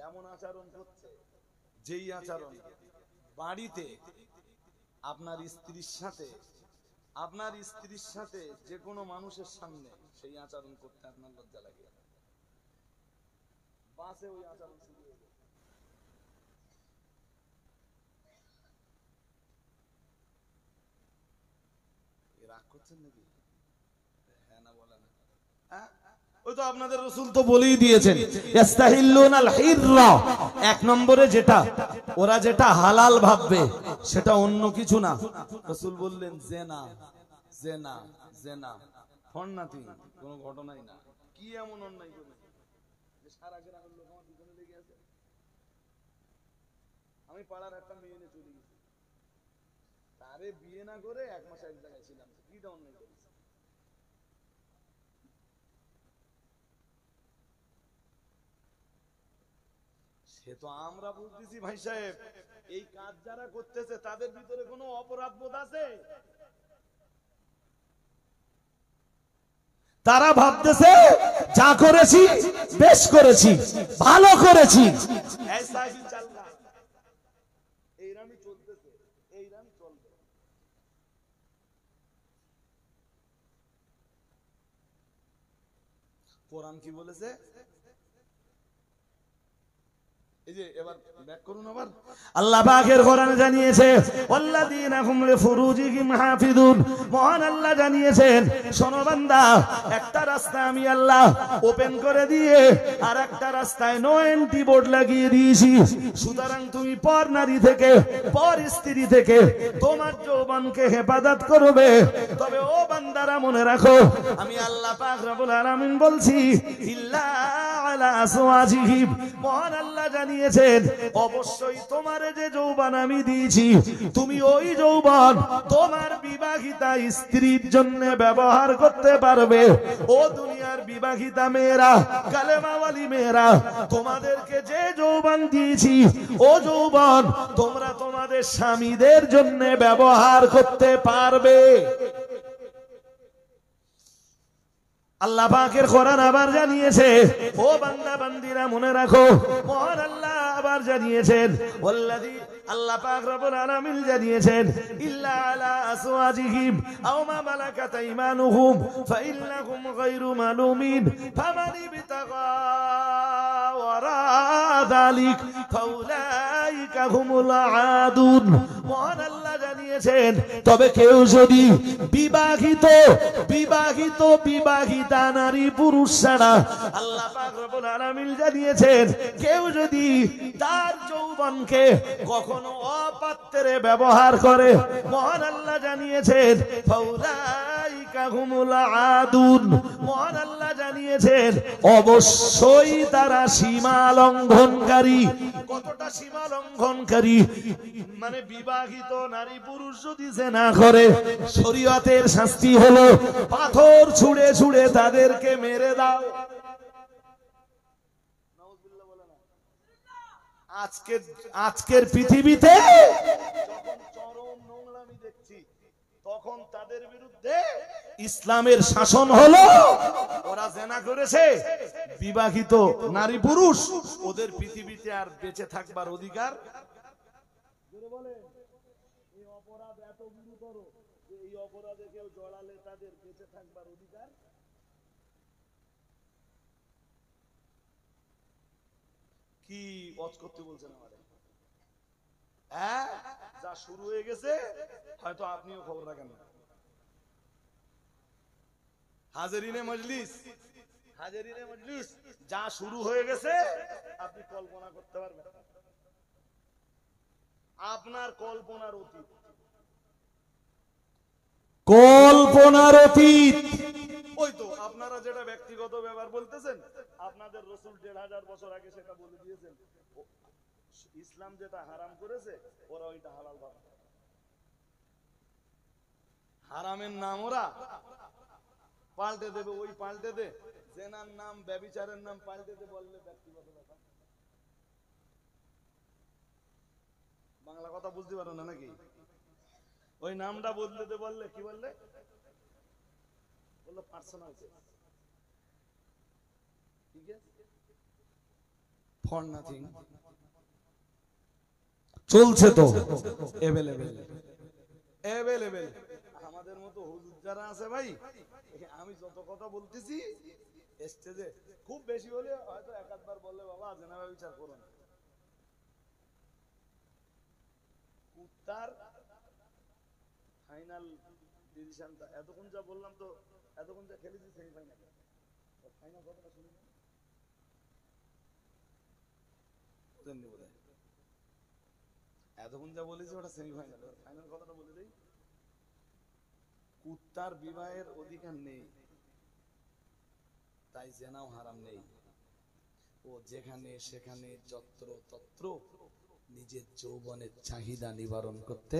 এমন আচরণ করছে, যেই আচরণ বাড়িতে আপনার স্ত্রীর সাথে যে কোনো মানুষের সামনে সেই আচরণ করতে আপনার লজ্জা লাগে, বাসে ওই আচরণ শুরু হয়ে যায়। রাগ করছেন নাকি? হ্যাঁ না বলেন। ওই তো আপনাদের রাসূল তো বলেই দিয়েছেন ইস্তাহিল্লুনাল হিররা। 1 নম্বরে যেটা ওরা যেটা হালাল ভাববে সেটা অন্য কিছু না। রাসূল বললেন জেনা জেনা জেনা, ফন্নাতি, কোনো ঘটনাই না। কি এমন অন্যায় করে যে সারা গ্রামের লোক আমার পিছনে লেগে আছে? আমি পাড়ার একটা মেয়ে নিয়ে চলে গেছি, তারে বিয়ে না করে 1 মাস এক জায়গায় ছিলাম, কিটা অন্যায় করেছে? সে তো আমরা বুঝতেছি ভাই সাহেব, এই কাজ যারা করতেছে তাদের ভিতরে কোনো অপরাধ বোধ আছে? তারা ভাবতেছে যা করেছি বেশ করেছি, ভালো করেছি। এইরামই চলতেছে, এইরামই চলবে। কোরআন কি বলেছে? আল্লাহ পাকের কোরআন জানিয়েছে ওয়াল্লাযীনা হুম লিফুরুজিহিম হাফিজুন। মহান আল্লাহ জানিয়েছেন, শোনো বান্দা, একটা রাস্তা আমি আল্লাহ ওপেন করে দিয়ে আর একটা রাস্তায় নো এন্ট্রি বোর্ড লাগিয়ে দিয়েছি। সুতরাং তুমি পর নারী থেকে, পর স্ত্রী থেকে তোমার যৌবনকে হেফাজত করবে। তবে ও বান্দারা মনে রাখো, আমি আল্লাহ পাক রব্বুল আলামিন বলছি ইল্লা আলা আসওয়াজিহিম। মহান আল্লাহ জানিয়েছেন অবশ্যই তোমার যে যৌবন আমি দিয়েছি, তুমি ওই যৌবন তোমার বিবাহিতা স্ত্রীর জন্য ব্যবহার করতে পারবে। ও দুনিয়ার বিবাহিতা মেয়েরা, কালেমাওয়ালি মেয়েরা, তোমাদেরকে যে যৌবন দিয়েছি ও যৌবন তোমরা তোমাদের স্বামীদের জন্য ব্যবহার করতে পারবে। আল্লাহ পাকের কোরআন আবার জানিয়েছে, ও বান্দা বান্দিরা মনে রাখো, মহান আল্লাহ আবার জানিয়েছেন ওয়াল্লাযী, আল্লাহ পাক রব্বুল আলামিন জানিয়েছেন ইল্লা আলা আসওয়াজিহিম আও মা মালাকাত আইমানুহুম ফাইন্নাহুম গায়রু মালুমিন ফামান ইবতাগা ওয়ারা যালিক ফাউলাইকা হুমুল আদুন। মহান আল্লাহ জানিয়েছেন, তবে কেউ যদি বিবাহিতা নারী পুরুষ ছাড়া, আল্লাহ পাক রব্বুল আলামিন জানিয়েছেন, কেউ যদি তার যৌবনকে কখনো অপাত্রে ব্যবহার করে, মহান আল্লাহ জানিয়েছেন ফাউলাইকা হুমুল আদুন। মহান আল্লাহ জানিয়েছেন অবশ্যই তারা সীমা লঙ্ঘনকারী। কতটা সীমা লঙ্ঘনকারী? মানে বিবাহিত নারী পুরুষ যদি জিনা করে, শরীয়তের শাস্তি হলো পাথর ছুঁড়ে ছুঁড়ে তাদেরকে মেরে দাও। আজকের পৃথিবীতে যখন চরম নোংরামি দেখছি, তখন তাদের বিরুদ্ধে ইসলামের শাসন হলো। ওরা জিনা করেছে, বিবাহিত নারী পুরুষ, ওদের পৃথিবীতে আর বেঁচে থাকবার অধিকার। এই অপরাধ এত গুরুতর যে এই অপরাধে কেউ জড়ালে তাদের বেঁচে থাকবার অধিকার। কি ওয়াজ করতে বলছেন আমাদের? হ্যাঁ, যা শুরু হয়ে গেছে হয়তো আপনিও খবর রাখেন না। হাজেরিনে মজলিস যা শুরু হয়ে গেছে আপনি কল্পনা করতে পারবেন, আপনার কল্পনার অতীত। ওই তো আপনারা যেটা ব্যক্তিগত ব্যাপার বলতেছেন, আপনাদের রাসূল ১৫০০ বছর আগে সেটা বলে দিয়েছেন। ইসলাম যেটা হারাম করেছে ওরা ওইটা হালাল ভাবে। হারামের নাম ওরা পাল্টে দেবে, ওই পাল্টে দে, জেনার নাম, ব্যভিচারের নাম পাল্টে দে বললে ব্যক্তিগত ব্যাপার। বাংলা কথা বুঝতে পারো না নাকি? ওই নামটা বদলে দে বললে কি বললে? বললো পার্সোনাল ঠিক আছে, ফর নাথিং চলছে তো এভেলেবেল। আমাদের মতো হুজুর যারা আছে ভাই, আমি যত কথা বলতেছি স্টেজে খুব বেশি হলে হয়তো এক আধবার বললে বাবা জেনাবা বিচার করো না, উত্তর ফাইনাল ডিসিশনটা এতক্ষণ যা বললাম, তো এতক্ষণ যা খেলেছি সেমিফাইনাল, ফাইনাল কথাটা শুনে এতক্ষণ যা বলেছি ওটা সেমিফাইনাল, ফাইনাল কথাটা বলে দেই। কুত্তার বিবাহের অধিকার নেই, তাই জেনাও হারাম নেই। ও যেখানে সেখানে যত্র তত্র নিজের যৌবনের চাহিদা নিবারণ করতে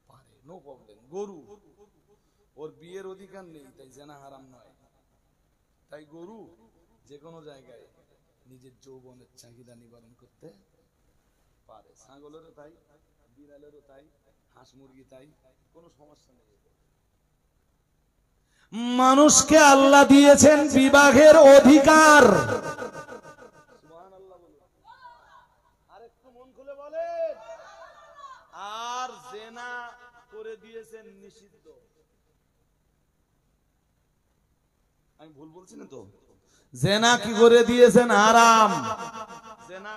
পারে, নো প্রবলেম। গরু, ওর বিয়ের অধিকার নেই, তাই জেনা হারাম নয়। তাই গরু যে কোনো জায়গায় নিজের যৌবনের চাহিদা নিবারণ করতে পারে। ছাগলেরও তাই, বিড়ালেরও তাই, হাঁস মুরগি তাই, কোনো সমস্যা নেই। মানুষকে আল্লাহ দিয়েছেন বিবাহের অধিকার। সুবহানাল্লাহ বলুন। আরেকটু মন খুলে বলেন। আর জেনা করে দিয়েছেন নিষিদ্ধ। আমি ভুল বলছি না তো? জেনা কি করে দিয়েছেন হারাম। জেনা,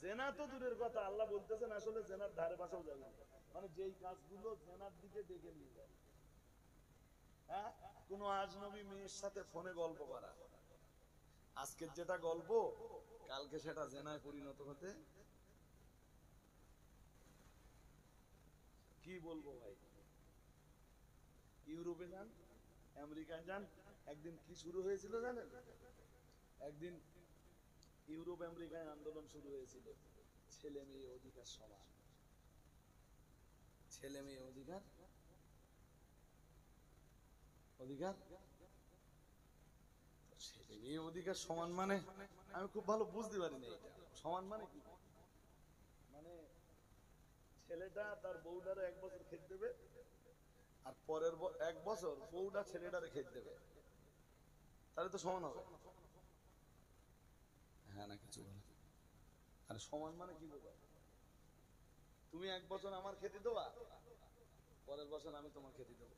জেনা তো দূরের কথা, আল্লাহ বলতেছেন আসলে জেনার ধারে পাশেও যাবে না। মানে যেই কাজগুলো জেনার দিকে ডেকে নিয়ে যায়, হ্যাঁ, কোন আজনবী মেয়ের সাথে ফোনে গল্প করা, আজকের যেটা গল্প কালকে সেটা জেনায় পরিণত হতে, কি বলবো ভাই। ইউরোপে যান, আমেরিকায় যান, একদিন কি শুরু হয়েছিল জানেন? একদিন ইউরোপ আমেরিকায় আন্দোলন শুরু হয়েছিল, ছেলে মেয়ে অধিকার সমান, ছেলে মেয়ে অধিকার, অধিকার, ছেলে মেয়ে অধিকার সমান মানে আমি খুব ভালো বুঝতে পারিনি এটা। সমান মানে কি? মানে ছেলেটা তার বউটারে 1 বছর খেতে দেবে, আর পরের 1 বছর বউটা ছেলেটারে খেতে দেবে, তাহলে তো সমান হবে। হ্যাঁ না কিছু বলে। আরে সমান মানে কি বোঝা? তুমি 1 বছর আমার খেতে দেবা, পরের বছর আমি তোমার খেতে দেবো।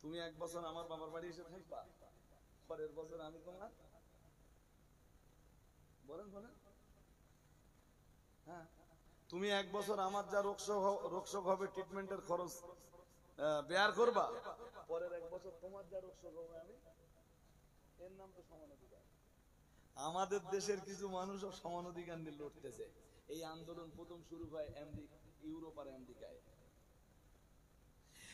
তুমি 1 বছর আমার বাবার বাড়ি এসে থাকবা, পরের বছর আমি তোমার, বলেন বলেন, হ্যাঁ। তুমি 1 বছর আমার যা রোগশোক হবে ট্রিটমেন্টের খরচ বেয়ার করবা, পরের 1 বছর তোমার যা রোগশোক হবে আমি, এর নাম তো সমান অধিকার। আমাদের দেশের কিছু মানুষও সমান অধিকার নিয়ে লড়তেছে। এই আন্দোলন প্রথম শুরু হয় ইউরোপ আর আমেরিকায়।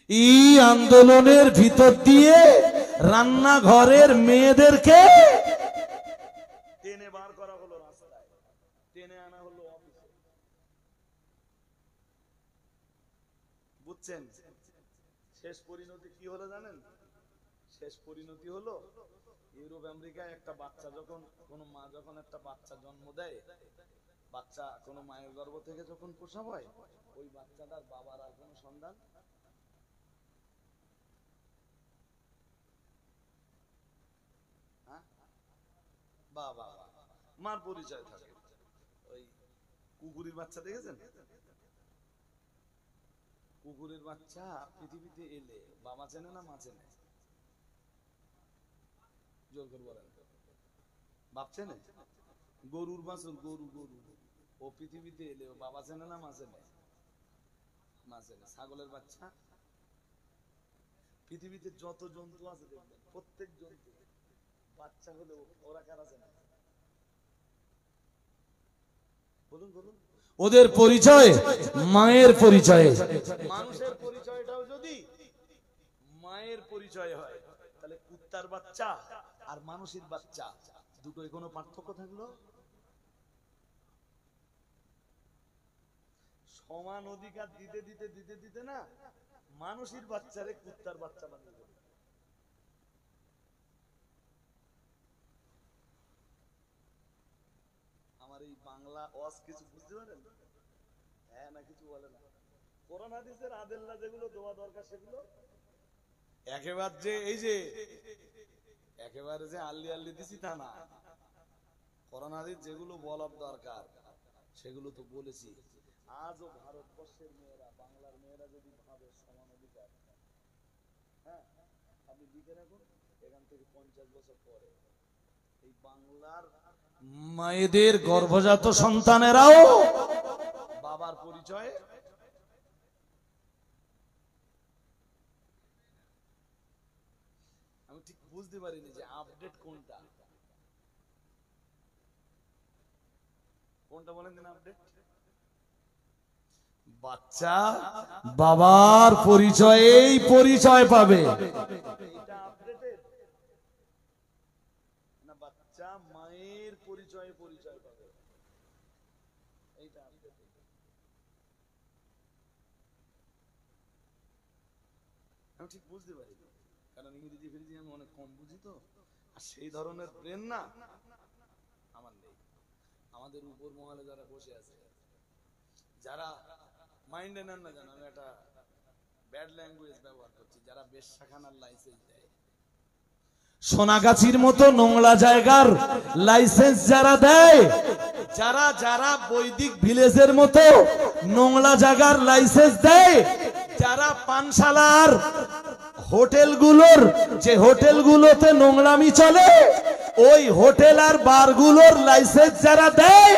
এই আন্দোলনের ভিতর দিয়ে রান্নাঘরের মেয়েদেরকে টেনে বার করা হলো রাস্তায়, টেনে আনা হলো অফিসে। বুঝছেন শেষ পরিণতি কি হলো জানেন? শেষ পরিণতি হলো ইউরোপ আমেরিকায় একটা বাচ্চা যখন, কোন মা যখন একটা বাচ্চা জন্ম দেয়, বাচ্চা কোন মায়ের গর্ভ থেকে যখন প্রসব হয়, ওই বাচ্চাটার বাবার আর কোন সন্ধান, বাবা মার পরিচয় থাকে। ওই কুকুরের বাচ্চা দেখেছেন? কুকুরের বাচ্চা পৃথিবীতে এলে বাবা চেনে না মা চেনে? জোর করে বলেন, বাপ চেনে? গরুর বাছুর, গরু গরু, ও পৃথিবীতে এলে ও বাবা চেনে না মা চেনে? মা চেনে। ছাগলের বাচ্চা, পৃথিবীতে যত জন্তু আছে দেখবেন প্রত্যেক জন্তু বাচ্চা হলে ওরা কারা চেনে? বলুন বলুন। ওদের পরিচয় মায়ের পরিচয়ে। মানুষের পরিচয়টাও যদি মায়ের পরিচয় হয়, তাহলে কুত্তার বাচ্চা আর মানুষের বাচ্চা দুটোই কোনো পার্থক্য থাকলো? সমান অধিকার দিতে দিতে দিতে দিতে না, মানুষের বাচ্চারে কুত্তার বাচ্চা বানিয়ে দেবে। আমার এই বাংলা ওয়াজ কিছু বুঝতে পারেন? হ্যাঁ না কিছু বলে না। কোরআন হাদিসের আদেল্লা যেগুলো দেওয়া দরকার সেগুলো একেবারে যে এই যে একেবারে যে আল্লি আল্লি দিছি তা না। কোরআন হাদিস যেগুলো বলার দরকার সেগুলো তো বলেছি। আজও ভারতবর্ষের মেয়েরা, বাংলার মেয়েরা যদি ভাবে সমান অধিকার, হ্যাঁ আপনি লিখে রাখুন, এখান থেকে 50 বছর পরে এই বাংলার মায়েদের গর্ভজাত সন্তানেরাও বাবার পরিচয় আমি ঠিক বুঝতে পারিনি যে আপডেট কোনটা কোনটা বলেন দিন। আপডেট বাচ্চা বাবার পরিচয়, এই পরিচয় পাবে না, বাচ্চা মায়ের পরিচয় পরিচয় পাবে। এইটা আমি ঠিক বুঝতে পারি, কারণ ইংরেজি ফিরেজি আমি অনেক কম বুঝি তো। আর সেই ধরনের ব্রেন না আমার নেই। আমাদের উপর মহলে যারা বসে আছে, যারা মাইন্ডে নেন না, জানো আমি একটা ব্যাড ল্যাঙ্গুয়েজ ব্যবহার করছি, যারা বেশ্যাখানার লাইসেন্স দেয়, সোনাগাছির মতো নোংরা জায়গার লাইসেন্স যারা দেয়, যারা যারা বৈদিক ভিলেজের মতো নোংরা জায়গার লাইসেন্স দেয়, যারা পানশালার হোটেলগুলোর যে হোটেলগুলোতে নোংরামি চলে, ওই হোটেল আর বারগুলোর লাইসেন্স যারা দেয়,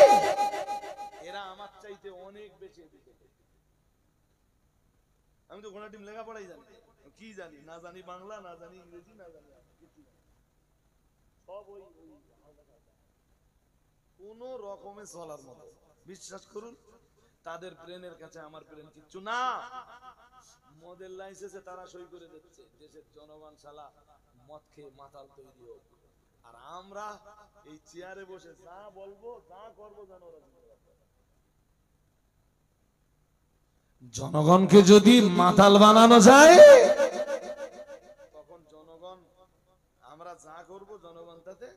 এরা আমার চাইতে অনেক বেশি educated। আমি তো ঘোড়া টিম লেখাপড়াই জানি, কি জানি না, জানি বাংলা, না জানি ইংরেজি, না জানি কিছু জানি। সব ওই কোন রকমে চলার মতো। বিশ্বাস করুন, তাদের ব্রেনের কাছে আমার ব্রেন কিচ্ছু না। মদের লাইসেন্সে তারা সই করে দিচ্ছে, দেশের জনগণ শালা মদ খেয়ে মাতাল তৈরি হোক, আর আমরা এই চেয়ারে বসে যা বলবো যা করবো জানো ওরা বুঝতে পারবে। জনগণকে যদি মাতাল বানানো যায়, তখন জনগণ, আমরা যা করবো জনগণ তাতে,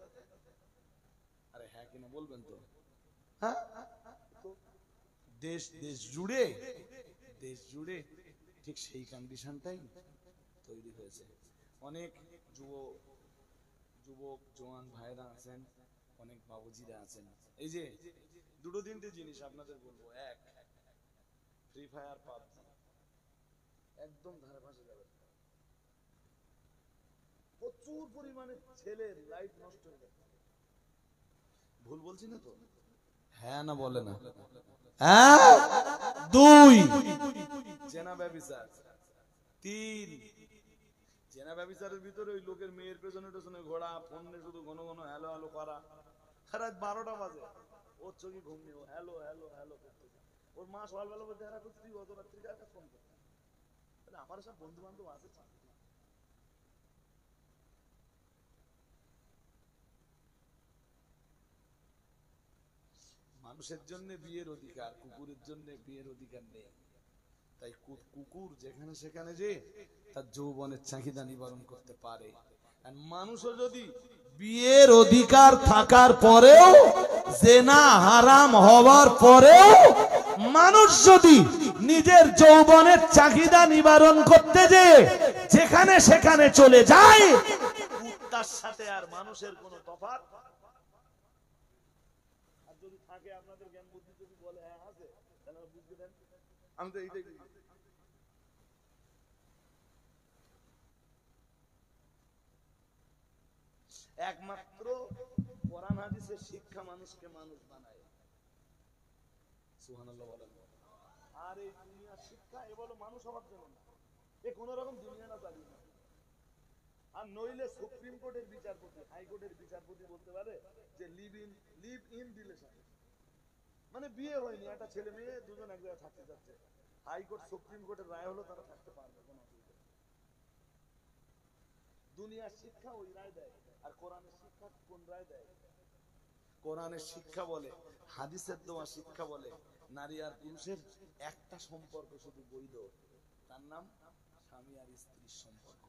আরে হ্যাঁ কিনা বলবেন তো? হ্যাঁ, দেশ দেশ জুড়ে ঠিক সেই কন্ডিশনটাই তৈরি হয়েছে। অনেক যুবক জওয়ান ভাইরা আছেন, অনেক বাবুজিরা আছেন। এই যে দুটো তিনটে জিনিস আপনাদের বলবো, এক ফ্রি ফায়ার, পাবজি, একদম ধারে পাশে যাবে। প্রচুর পরিমাণে ছেলের লাইফ নষ্ট হয়ে যাচ্ছে। ভুল বলছি না তো? হ্যাঁ না বলে না, হ্যাঁ। দুই, জেনা ব্যভিচার। তিন, জেনা ব্যভিচারের ভিতরে ওই লোকের মেয়ের পেছনে পেছনে ঘোড়া, ফোনে শুধু ঘন ঘন হ্যালো হ্যালো করা। রাত 12টা বাজে, ওর চোখে ঘুম নেই, হ্যালো হ্যালো হ্যালো করতে। ওর মা সকালবেলা বলতে হারা করছি, অত রাত্রি কাছে ফোন করতে। আমার সব বন্ধু বান্ধব আছে। মানুষের জন্য বিয়ের অধিকার, কুকুরের জন্য বিয়ের অধিকার নেই। তাই কুকুর যেখানে সেখানে যে তার যৌবনের চাহিদা নিবারণ করতে পারে, আর মানুষও যদি বিয়ের অধিকার থাকার পরেও, জেনা হারাম হওয়ার পরেও, মানুষ যদি নিজের যৌবনের চাহিদা নিবারণ করতে যে যেখানে সেখানে চলে যায়, কুত্তার সাথে আর মানুষের কোনো তফাৎ আর যদি থাকে, আপনাদের জ্ঞান বুদ্ধি যদি বলে হ্যাঁ আছে, তাহলে বুঝতে দেন। আমি তো এইটাই বুঝি। একমাত্র কোরআন হাদিসের শিক্ষা মানুষকে মানুষ বানায়। সুবহানাল্লাহ বলেন। আর এই দুনিয়ার শিক্ষা এ বলো মানুষ হওয়ার জন্য না, এ কোন রকম দুনিয়া না চালিয়ে না। আর নইলে সুপ্রিম কোর্টের বিচারপতি, হাইকোর্টের বিচারপতি বলতে পারে যে লিভ ইন রিলেশন, মানে বিয়ে হয়নি, একটা ছেলে মেয়ে দুজন এক জায়গায় থাকতে যাচ্ছে, হাইকোর্ট সুপ্রিম কোর্টের রায় হলো তারা থাকতে পারবে, কোনো অসুবিধা নেই। দুনিয়ার শিক্ষা ওই রায় দেয়, আর কোরআনের শিক্ষা কোন রায় দেয়? কোরআনের শিক্ষা বলে, হাদিসের দেওয়া শিক্ষা বলে, নারী আর পুরুষের একটা সম্পর্ক শুধু বৈধ, তার নাম স্বামী আর স্ত্রীর সম্পর্ক।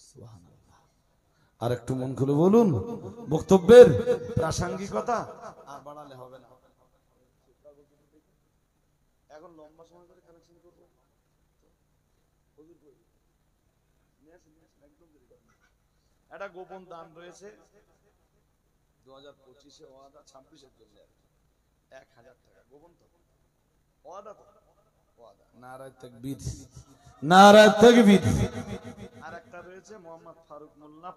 সুবহানাল্লাহ। আর একটু মন খুলে বলুন, বক্তব্যের প্রাসঙ্গিকতা আর বাড়ালে হবে না, এখন লম্বা সময় ধরে কানেকশন করবো। একটা গোপন দান রয়েছে 2025-এ ওয়াদা, 26-এর জন্য 1000 টাকা গোপন, তো ওয়াদা, তো ওয়াদা। নারায়ে তাকবীর, নারায়ে তাকবীর। আর একটা রয়েছে মোহাম্মদ ফারুক মোল্লা।